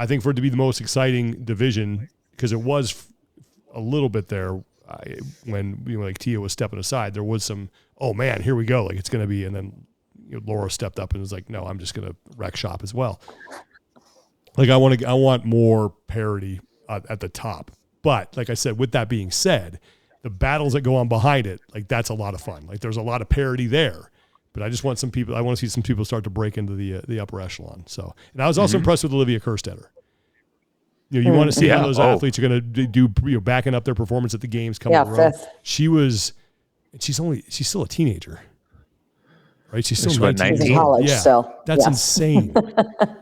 think for it to be the most exciting division, because it was a little bit there when like Tia was stepping aside, there was some, oh man, here we go. Like, it's going to be, and then Laura stepped up and was like, no, I'm just going to wreck shop as well. Like, I want more parity at the top. But like I said, with that being said, the battles that go on behind it, like, that's a lot of fun. Like, there's a lot of parity there. But I just want I want to see some people start to break into the upper echelon. So, and I was also impressed with Olivia Kerstetter. You want to see how those athletes are going to do, backing up their performance at the games coming around. She's still a teenager, right? She's still 19. She's in college, yeah, so that's insane.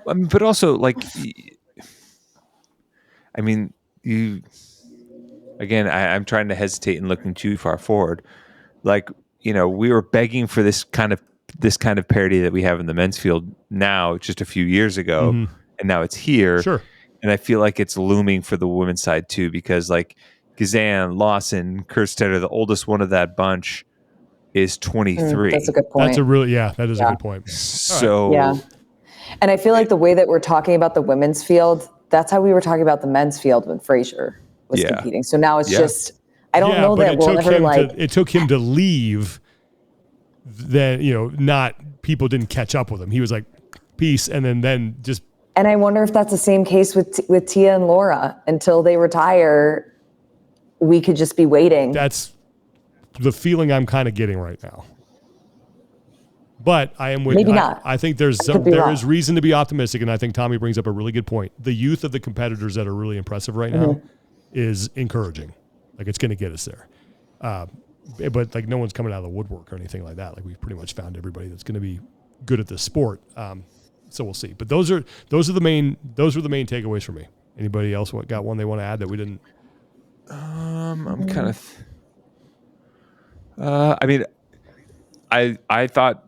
I mean, but also, like, I mean, again, I'm trying to hesitate and looking too far forward. Like, we were begging for this kind of parity that we have in the men's field now, just a few years ago, and now it's here. Sure. And I feel like it's looming for the women's side too, because like Gazan, Lawson, Kerstetter, the oldest one of that bunch, is 23. That's a good point. That is a good point. So yeah. And I feel like the way that we're talking about the women's field, that's how we were talking about the men's field when Frazier was competing. So now it's just, I don't know that we'll ever it took him to leave. Then, people didn't catch up with him. He was like, peace. And then just. And I wonder if that's the same case with Tia and Laura. Until they retire, we could just be waiting. That's the feeling I'm kind of getting right now. But I am with. Maybe not. I think there is reason to be optimistic, and I think Tommy brings up a really good point. The youth of the competitors that are really impressive right now is encouraging. Like, it's going to get us there. But like, no one's coming out of the woodwork or anything like that. Like, we've pretty much found everybody that's going to be good at this sport. So we'll see. But those are the main takeaways for me. Anybody else got one they want to add that we didn't? I'm kind of. I mean, I thought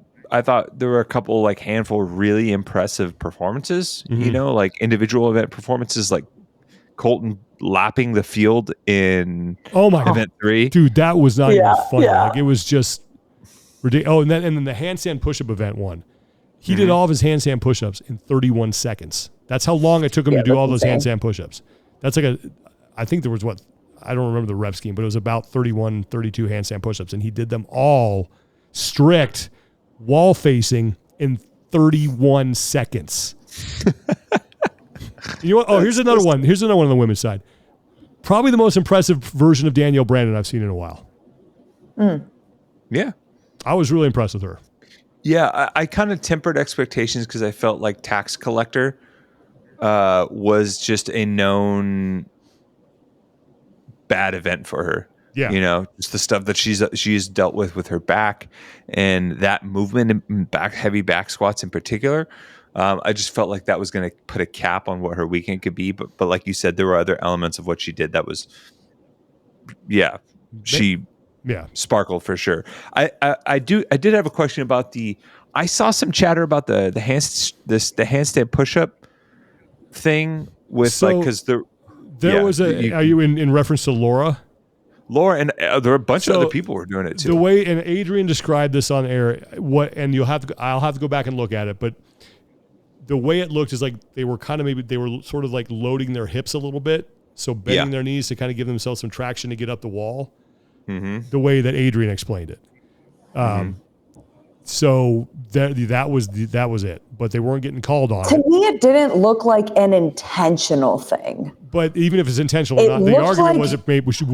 there were a couple like handful of really impressive performances. You know, like individual event performances, like Colton lapping the field in event 3. Dude, that was not even funny. Like it was just ridiculous. Oh, and then the handstand push-up event one. He did all of his handstand push-ups in 31 seconds. That's how long it took him to do all those handstand push-ups. That's like I think there was I don't remember the rep scheme, but it was about 31, 32 handstand push-ups, and he did them all strict, wall-facing in 31 seconds. You know what? Oh, here's another one. Here's another one on the women's side. Probably the most impressive version of Danielle Brandon I've seen in a while. Yeah. I was really impressed with her. Yeah, I kind of tempered expectations because I felt like Tax Collector was just a known bad event for her. Yeah. You know, just the stuff that she's dealt with her back and that movement and heavy back squats in particular. I just felt like that was going to put a cap on what her weekend could be. But like you said, there were other elements of what she did that was, she sparkled for sure. I did have a question about I saw some chatter about the handstand push-up thing with because there was are you in reference to Laura? Laura and there were a bunch of other people were doing it too. The way and Adrian described this on air, I'll have to go back and look at it, but the way it looked is like they were sort of like loading their hips a little bit, so bending their knees to kind of give themselves some traction to get up the wall. The way that Adrian explained it. So that was it, but they weren't getting called on it. To me, it didn't look like an intentional thing. But even if it's intentional or not, the argument was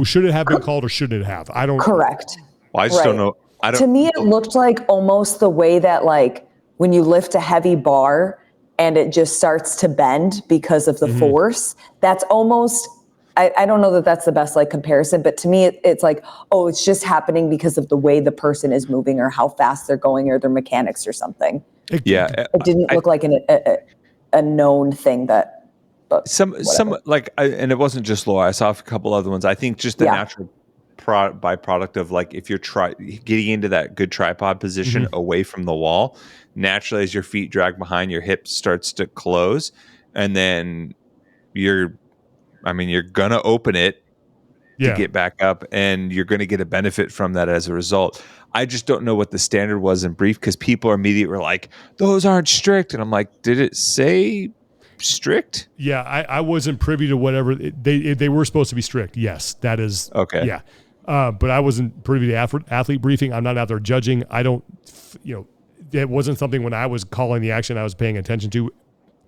should it have been called or shouldn't it have? I don't. Correct. Well, I just don't know. To me, it looked like almost the way that like when you lift a heavy bar and it just starts to bend because of the force. That's almost. I don't know that that's the best like comparison, but to me, it's like, oh, it's just happening because of the way the person is moving or how fast they're going or their mechanics or something. It didn't look like a known thing that. Some and it wasn't just Laura. I saw a couple other ones. I think just the natural byproduct of like if you're getting into that good tripod position away from the wall, naturally as your feet drag behind, your hip starts to close, and then you're gonna open it to get back up, and you're gonna get a benefit from that as a result. I just don't know what the standard was in brief because people are immediately like, those aren't strict, and I'm like, did it say strict? Yeah, I wasn't privy to whatever they were supposed to be strict. Yes, that is okay. Yeah, but I wasn't privy to athlete briefing. I'm not out there judging. I don't, it wasn't something when I was calling the action I was paying attention to.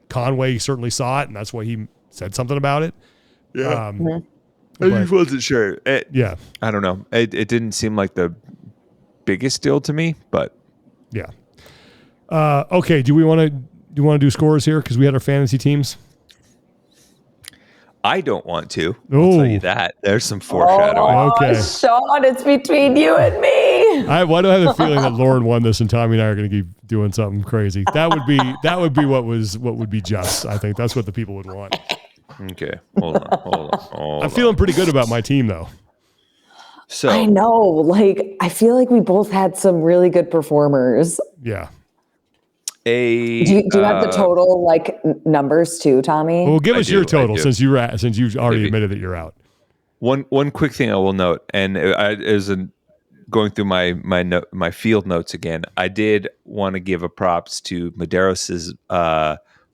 Conway certainly saw it, and that's why he said something about it. Yeah, I just wasn't sure. I don't know. It didn't seem like the biggest deal to me, but yeah. Okay, do you want to do scores here because we had our fantasy teams? I don't want to. I'll tell you that. There's some foreshadowing. Okay, Sean, it's between you and me. Why do I have a feeling that Lauren won this and Tommy and I are going to keep doing something crazy? That would be what would be just. I think that's what the people would want. Okay, hold on. I'm feeling pretty good about my team though. So I know, like I feel like we both had some really good performers. Yeah. Do you have the total like numbers too, Tommy? Well, give us your total since you've already admitted that you're out. One quick thing I will note, and going through my field notes again, I did want to give a props to Medeiros'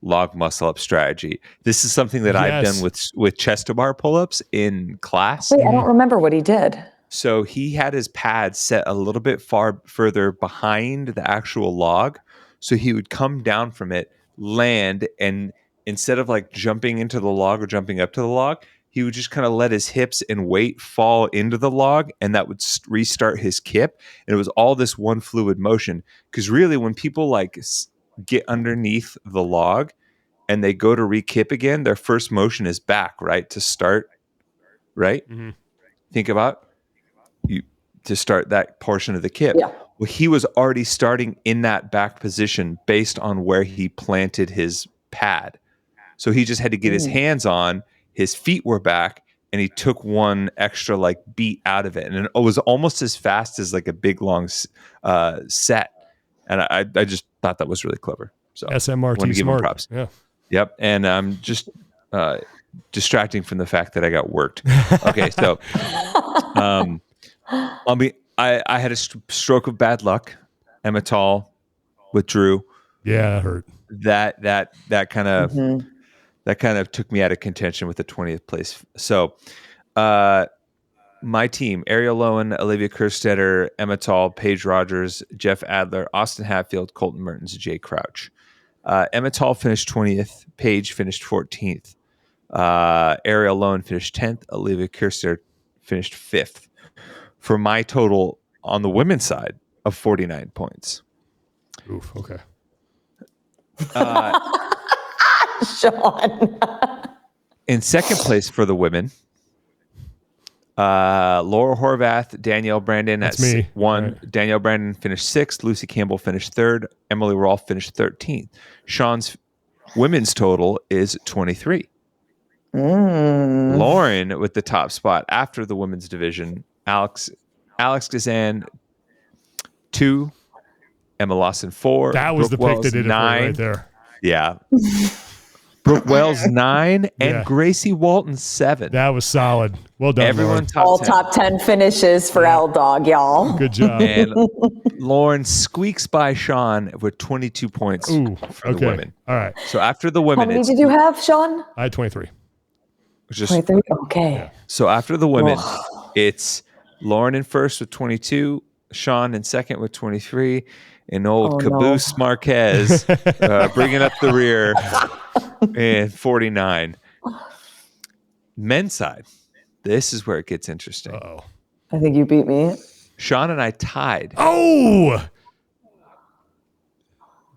log muscle up strategy. This is something that I've done with chest to bar pull-ups in class. Wait, I don't remember what he did. So he had his pads set a little bit further behind the actual log. So he would come down from it, land, and instead of like jumping into the log or jumping up to the log, he would just kind of let his hips and weight fall into the log, and that would restart his kip. And it was all this one fluid motion. Because really, when people like get underneath the log and they go to re-kip again, their first motion is back, right? To start, right? Mm-hmm. Think about to start that portion of the kip. Yeah. Well, he was already starting in that back position based on where he planted his pad. So he just had to get his hands on, his feet were back, and he took one extra like beat out of it. And it was almost as fast as like a big long set. And I just thought that was really clever. So SMRT I want to give him smart. props. Yeah. Yep. And I'm just distracting from the fact that I got worked. Okay. So I had a stroke of bad luck. Emmettal withdrew. Yeah, that hurt. That kind of took me out of contention with the 20th place. So my team: Ariel Lowen, Olivia Kerstetter, Emmettal, Paige Rogers, Jeff Adler, Austin Hatfield, Colton Mertens, Jay Crouch. Emmettal finished 20th. Paige finished 14th. Ariel Lowen finished 10th. Olivia Kerstetter finished 5th. For my total on the women's side of 49 points. Oof. Okay. Sean. In second place for the women, Laura Horvath, Danielle Brandon. That's me. One. Right. Danielle Brandon finished 6th. Lucy Campbell finished 3rd. Emily Rolfe finished 13th. Sean's women's total is 23. Lauren with the top spot after the women's division. Alex Gazan 2. Emma Lawson 4. That was Brooke the pick Wells, that did it 9. right there. Yeah. Brooke Wells 9 and Gracie Walton 7. That was solid. Well done, Everyone Lauren. All 10. top 10 finishes for L-Dog, y'all. Good job. And Lauren squeaks by Sean with 22 points for the women. All right. So after the How women, many did you have, Sean? I had 23. just 23? Okay. so after the women, it's Lauren in first with 22, Sean in second with 23, and old Caboose Marquez bringing up the rear and 49. Men's side, this is where it gets interesting. Uh-oh. I think you beat me. Sean and I tied. Oh!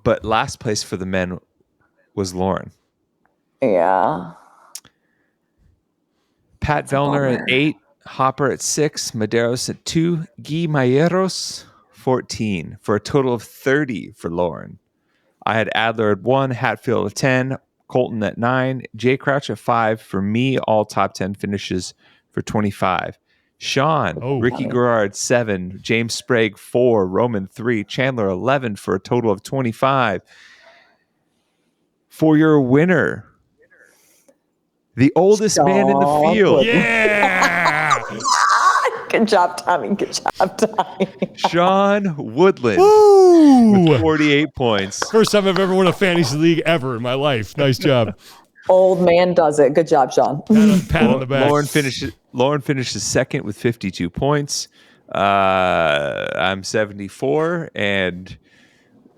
But last place for the men was Lauren. Yeah. Pat Vellner at 8, Hopper at 6, Medeiros at 2, Guy Mayeros 14, for a total of 30 for Lauren. I had Adler at 1, Hatfield at 10, Colton at 9, Jay Crouch at 5. For me, all top 10 finishes for 25. Sean, Ricky Garrard 7, James Sprague 4, Roman 3, Chandler 11 for a total of 25. For your winner, the oldest man in the field. Yeah! Good job, Tommy. Good job, Tommy. Sean Woodland Woo! with 48 points. First time I've ever won a fantasy league ever in my life. Nice job. Old man does it. Good job, Sean. Pat on the back. Lauren finishes second with 52 points. I'm 74 and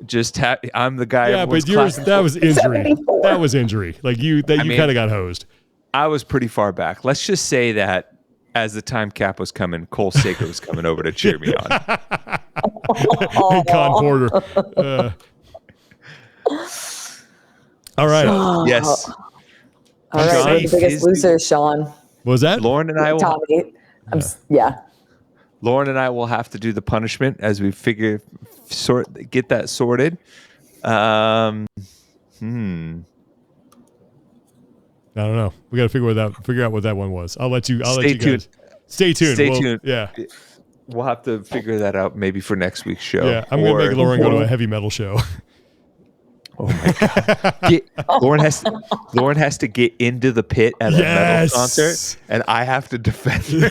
just I'm the guy. Yeah, but yours that was injury. 74. That was injury. Like you kind of got hosed. I was pretty far back. Let's just say that as the time cap was coming, Cole Sager was coming over to cheer me on. Con Porter. All right. Yes. All right, Sean we're the biggest is- losers, Sean. What was that? Lauren and I will Tommy. Lauren and I will have to do the punishment as we get that sorted. I don't know. We got to figure out what that one was. I'll let you guys. Stay tuned. Stay tuned. Yeah. We'll have to figure that out maybe for next week's show. Yeah. I'm going to make Lauren go to a heavy metal show. Oh my God. Lauren has to get into the pit at a metal concert, and I have to defend her.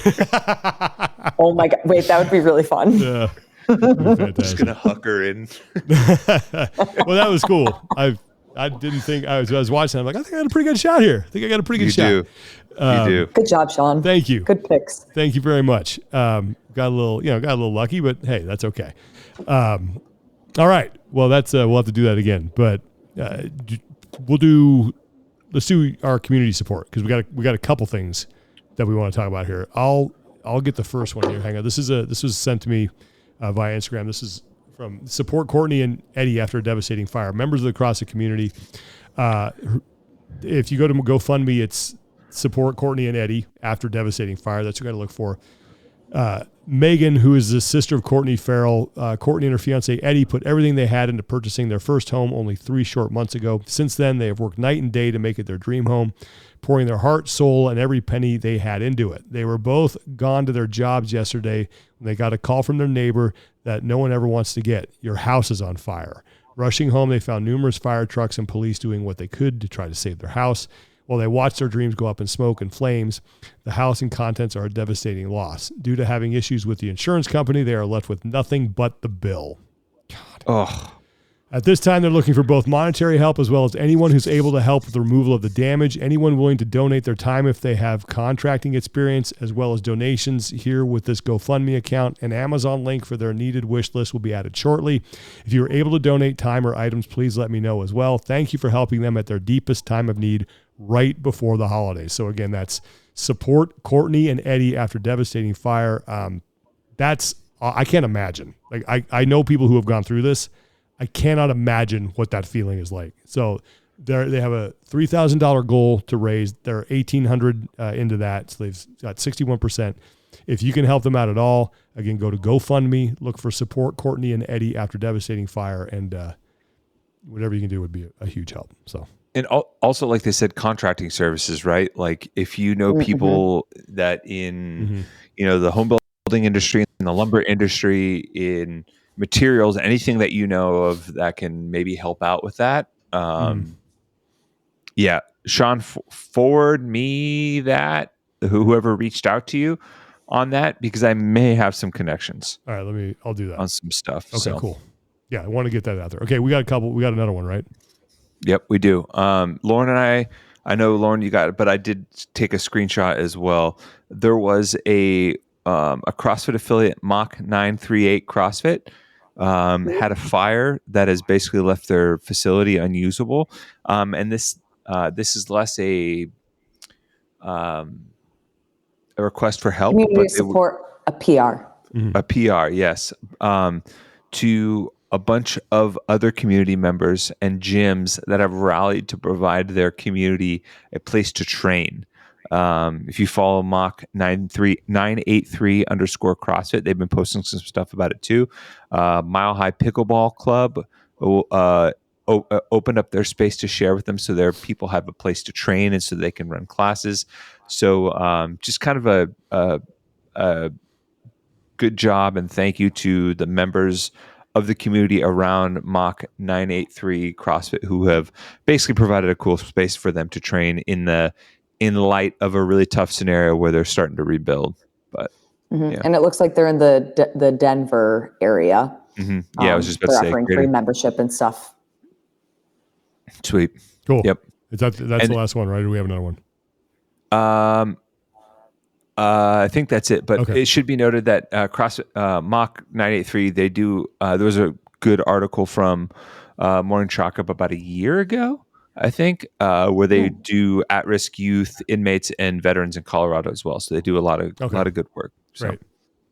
Oh my God. Wait, that would be really fun. Yeah. I'm just going to huck her in. Well, that was cool. I didn't think I was watching. I'm like, I think I got a pretty good shot here. I think I got a pretty good shot. You do. Good job, Sean. Thank you. Good picks. Thank you very much. Got a little lucky, but hey, that's okay. All right. Well, that's we'll have to do that again. But let's do our community support because we got a couple things that we want to talk about here. I'll get the first one here. Hang on. This was sent to me via Instagram. This is from Support Courtney and Eddie after a devastating fire. Members of the CrossFit community. If you go to GoFundMe, it's Support Courtney and Eddie after devastating fire. That's what you got to look for. Megan, who is the sister of Courtney Farrell, Courtney and her fiance Eddie put everything they had into purchasing their first home only 3 short months ago. Since then, they have worked night and day to make it their dream home, pouring their heart, soul, and every penny they had into it. They were both gone to their jobs yesterday when they got a call from their neighbor that no one ever wants to get. Your house is on fire. Rushing home, they found numerous fire trucks and police doing what they could to try to save their house. While they watched their dreams go up in smoke and flames, the house and contents are a devastating loss. Due to having issues with the insurance company, they are left with nothing but the bill. God. Oh. At this time, they're looking for both monetary help as well as anyone who's able to help with the removal of the damage, anyone willing to donate their time if they have contracting experience, as well as donations here with this GoFundMe account. An Amazon link for their needed wish list will be added shortly. If you are able to donate time or items, please let me know as well. Thank you for helping them at their deepest time of need right before the holidays. So again, that's support Courtney and Eddie after devastating fire. I can't imagine. Like I know people who have gone through this. I cannot imagine what that feeling is like. So they have a $3,000 goal to raise. They're $1,800 into that. So they've got 61%. If you can help them out at all, again, go to GoFundMe, look for support Courtney and Eddie after devastating fire, and whatever you can do would be a huge help. So. And also, like they said, contracting services, right? Like if you know people that in, the home building industry, in the lumber industry, in materials, anything that you know of that can maybe help out with that. Yeah. Sean, forward me that, whoever reached out to you on that, because I may have some connections. All right, I'll do that on some stuff. Okay, cool. Yeah, I want to get that out there. Okay, we got another one, right? Yep, we do. Lauren and I know Lauren, you got it, but I did take a screenshot as well. There was a CrossFit affiliate, Mach 938 CrossFit, had a fire that has basically left their facility unusable. And this is less a request for help, community support, a PR. A PR, yes. To a bunch of other community members and gyms that have rallied to provide their community a place to train. If you follow Mach 983 _ CrossFit, they've been posting some stuff about it too. Mile High Pickleball Club opened up their space to share with them, so their people have a place to train and so they can run classes. So just kind of a good job and thank you to the members of the community around Mach 983 CrossFit who have basically provided a cool space for them to train in light of a really tough scenario where they're starting to rebuild. But yeah. And it looks like they're in the Denver area. Yeah, I was just about to say, offering free membership and stuff. Sweet, cool. Yep, that's the last one, right? Or do we have another one? I think that's it, but okay. It should be noted that CrossFit Mach 983, they do. There was a good article from Morning Chalk Up about a year ago, I think, where they do at-risk youth, inmates, and veterans in Colorado as well. So they do a lot of good work. So. Great,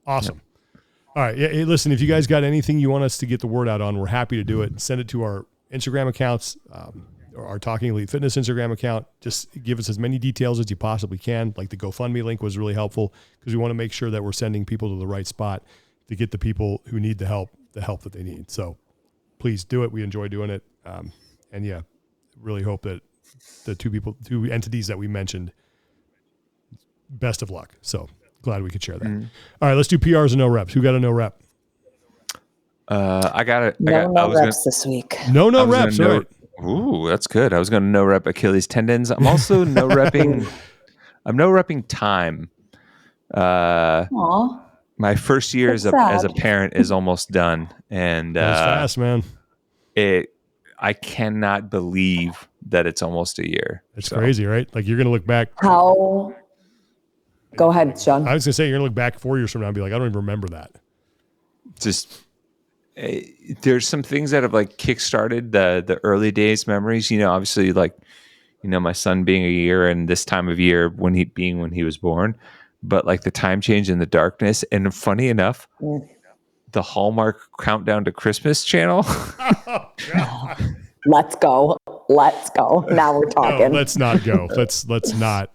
awesome. Yeah. All right, hey, listen, if you guys got anything you want us to get the word out on, we're happy to do it. Send it to our Instagram accounts. Or our Talking Elite Fitness Instagram account. Just give us as many details as you possibly can. Like the GoFundMe link was really helpful because we want to make sure that we're sending people to the right spot to get the people who need the help that they need. So please do it. We enjoy doing it. And yeah, really hope that the two entities that we mentioned, best of luck. So glad we could share that. All right, let's do PRs and no reps. Who got a no rep? I got it. No reps this week. No reps. All right. Ooh, that's good. I was going to no rep Achilles tendons. I'm also no repping. I'm no repping time. My first year as a parent is almost done, and that's fast, man. I cannot believe that it's almost a year. It's crazy, right? Like you're going to look back. Go ahead, Sean. I was going to say you're going to look back 4 years from now and be like, I don't even remember that. Just. There's some things that have like kickstarted the early days memories. Obviously, like my son being a year and this time of year when he was born, but like the time change in the darkness. And funny enough, the Hallmark Countdown to Christmas channel. Let's go. Now we're talking. No, let's not go. Let's not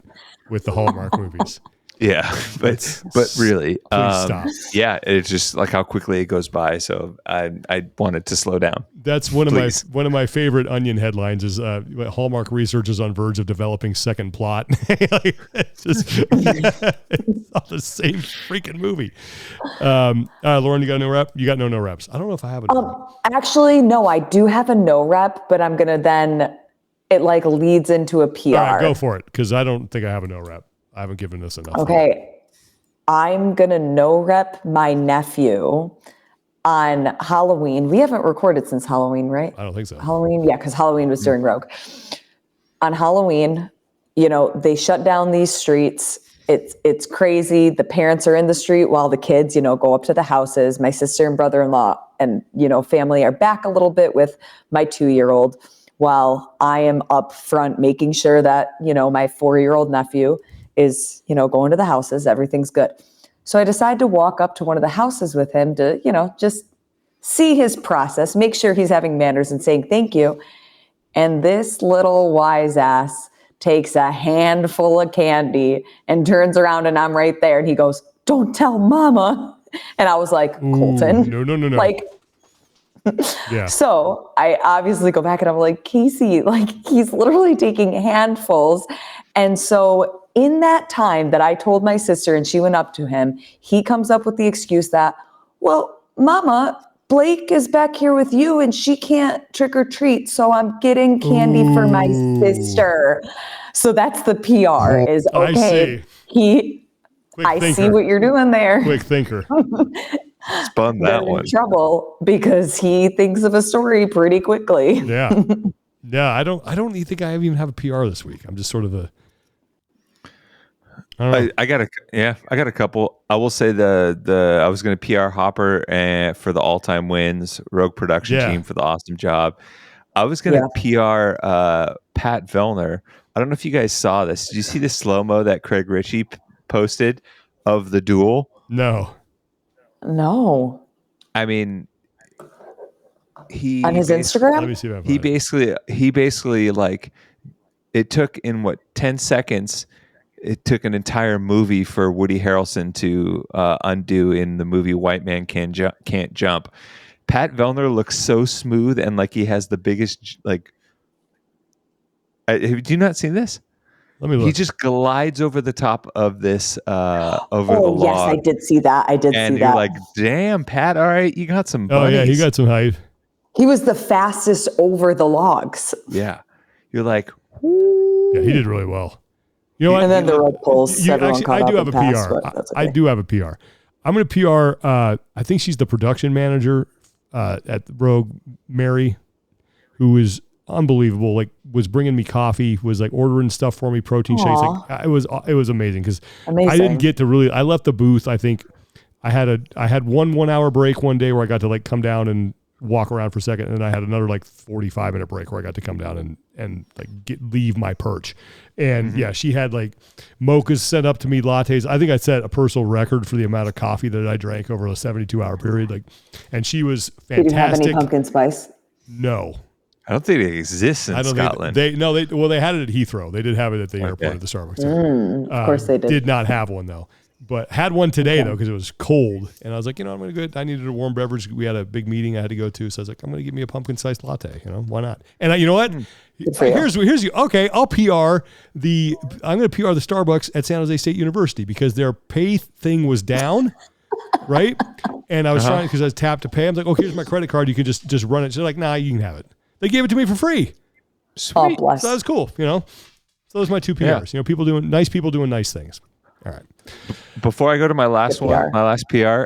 with the Hallmark movies. Yeah, but really, stop. Yeah, it's just like how quickly it goes by. So I wanted to slow down. That's one of my favorite Onion headlines is Hallmark Research is on verge of developing second plot. It's just it's not the same freaking movie. Lauren, you got no rep? You got no reps. I don't know if I have a actually, no, I do have a no rep, but I'm gonna then it like leads into a PR. All right, go for it, because I don't think I have a no rep. I haven't given this enough. Okay. I'm going to no rep my nephew on Halloween. We haven't recorded since Halloween, right? I don't think so. Halloween, yeah, because Halloween was during Rogue. On Halloween, they shut down these streets. It's crazy. The parents are in the street while the kids, go up to the houses. My sister and brother-in-law and, family are back a little bit with my 2-year-old, while I am up front making sure that, my 4-year-old nephew is, going to the houses, everything's good. So I decided to walk up to one of the houses with him to, just see his process, make sure he's having manners and saying thank you. And this little wise ass takes a handful of candy and turns around and I'm right there. And he goes, "Don't tell mama." And I was like, Colton. No. Like, yeah. So I obviously go back and I'm like, Casey, like he's literally taking handfuls. And so in that time that I told my sister and she went up to him, he comes up with the excuse that, "Well, mama, Blake is back here with you and she can't trick or treat. So I'm getting candy for my sister." So that's the PR is okay. I see what you're doing there. Quick thinker. Spun that one. In trouble because he thinks of a story pretty quickly. Yeah. Yeah. I don't even think I even have a PR this week. I'm just sort of I got a couple. I will say I was going to PR Hopper and for the all-time wins, Rogue production team for the awesome job. I was going to PR Pat Vellner. I don't know if you guys saw this. Did you see the slow-mo that Craig Ritchie posted of the duel? No. I mean, he on his Instagram. Let me see if he basically like it took in 10 seconds. It took an entire movie for Woody Harrelson to undo in the movie White Man Can't Jump. Pat Vellner looks so smooth and like he has the biggest like. Have you not seen this? Let me look. He just glides over the top of this over the log. Yes, I did see that. And you're like, damn, Pat, all right, you got some bunnies. Oh, yeah, he got some height. He was the fastest over the logs. Yeah. You're like, yeah, he did really well. You know what? And then the rope pulls. Actually, I do have a PR. I do have a PR. I'm going to PR, I think she's the production manager at Rogue, Mary, who is unbelievable. Like, was bringing me coffee, was like ordering stuff for me, protein shakes. Like, it was amazing because I didn't get to really. I left the booth. I think I had one 1 hour break one day where I got to like come down and walk around for a second, and then I had another like 45-minute break where I got to come down and like leave my perch. And yeah, she had like mochas sent up to me, lattes. I think I set a personal record for the amount of coffee that I drank over a 72-hour period. Like, and she was fantastic. Did you have any pumpkin spice? No. I don't think it exists in Scotland. They had it at Heathrow. They did have it at the airport at the Starbucks. Of course they did. Did not have one though, but had one today though because it was cold. And I was like, I'm going to go. I needed a warm beverage. We had a big meeting I had to go to, so I was like, I'm going to give me a pumpkin spice latte. Why not? And you know what? Here's okay. I'll PR I'm going to PR the Starbucks at San Jose State University because their pay thing was down. Right. And I was trying because I was tapped to pay. I'm like, oh, here's my credit card. You can just run it. She's like, nah, you can have it. They gave it to me for free. Sweet. Oh, so that was cool, So those are my two PRs. Yeah. People doing nice things. All right. Before I go to my last PR,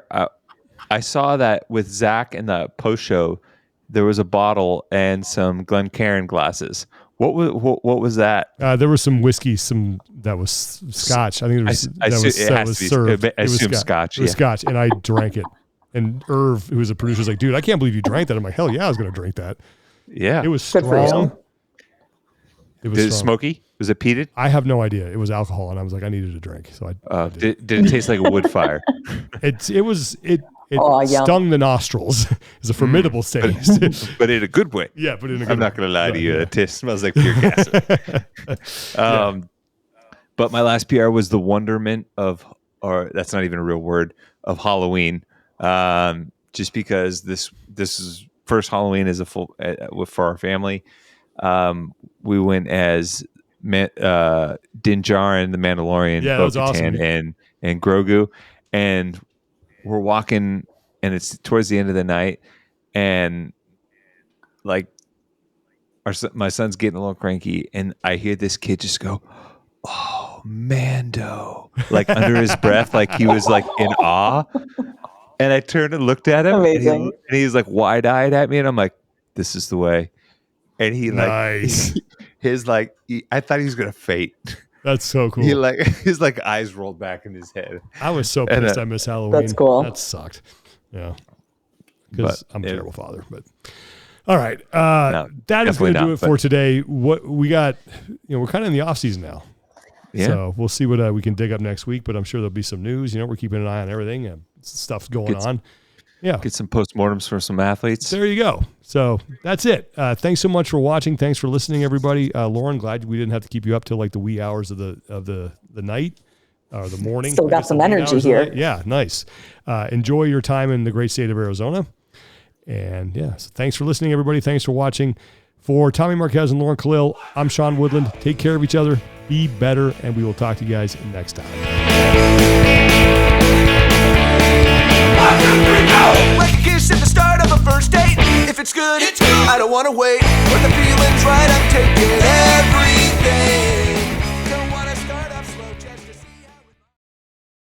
I saw that with Zach in the post show, there was a bottle and some Glencairn glasses. What was that? There was some whiskey, that was Scotch. I think it was served. I assume Scotch. It was Scotch, and I drank it. And Irv, who was a producer, was like, "Dude, I can't believe you drank that." I'm like, "Hell yeah, I was going to drink that." Yeah, it was strong. It was smoky. Was it peated? I have no idea. It was alcohol, and I was like, I needed a drink, so I did it taste like a wood fire? It stung the nostrils. It's a formidable taste, but in a good way. Yeah, but in a good way. I'm not going to lie to you. It smells like pure gas. But my last PR was the wonderment of, or that's not even a real word, of Halloween. Just because this is first Halloween as a full for our family. We went as Din Djarin, the Mandalorian, Yeah, that was awesome. and Grogu, and we're walking, and it's towards the end of the night, and like my son's getting a little cranky, and I hear this kid just go, "Oh, Mando," like under his breath, like he was like in awe. And I turned and looked at him, Amazing. and he's like wide-eyed at me, and I'm like, "This is the way." And he nice. I thought he was gonna faint. That's so cool. His eyes rolled back in his head. I was so pissed I missed Halloween. That's cool. That sucked. Yeah, because I'm a terrible father. But all right, that is going to do it for today. What we got, we're kind of in the off season now. Yeah. So we'll see what we can dig up next week. But I'm sure there'll be some news. We're keeping an eye on everything and stuff's going on. Yeah. Get some postmortems for some athletes. There you go. So that's it. Thanks so much for watching. Thanks for listening, everybody. Lauren, glad we didn't have to keep you up till like the wee hours of the night or the morning. Still got some energy here. Yeah, nice. Enjoy your time in the great state of Arizona. And so thanks for listening, everybody. Thanks for watching. For Tommy Marquez and Lauren Khalil, I'm Sean Woodland. Take care of each other. Be better, and we will talk to you guys next time. 1, 2, 3, go! Like a kiss at the start of a first date. If it's good, I don't want to wait. When the feeling's right, I'm taking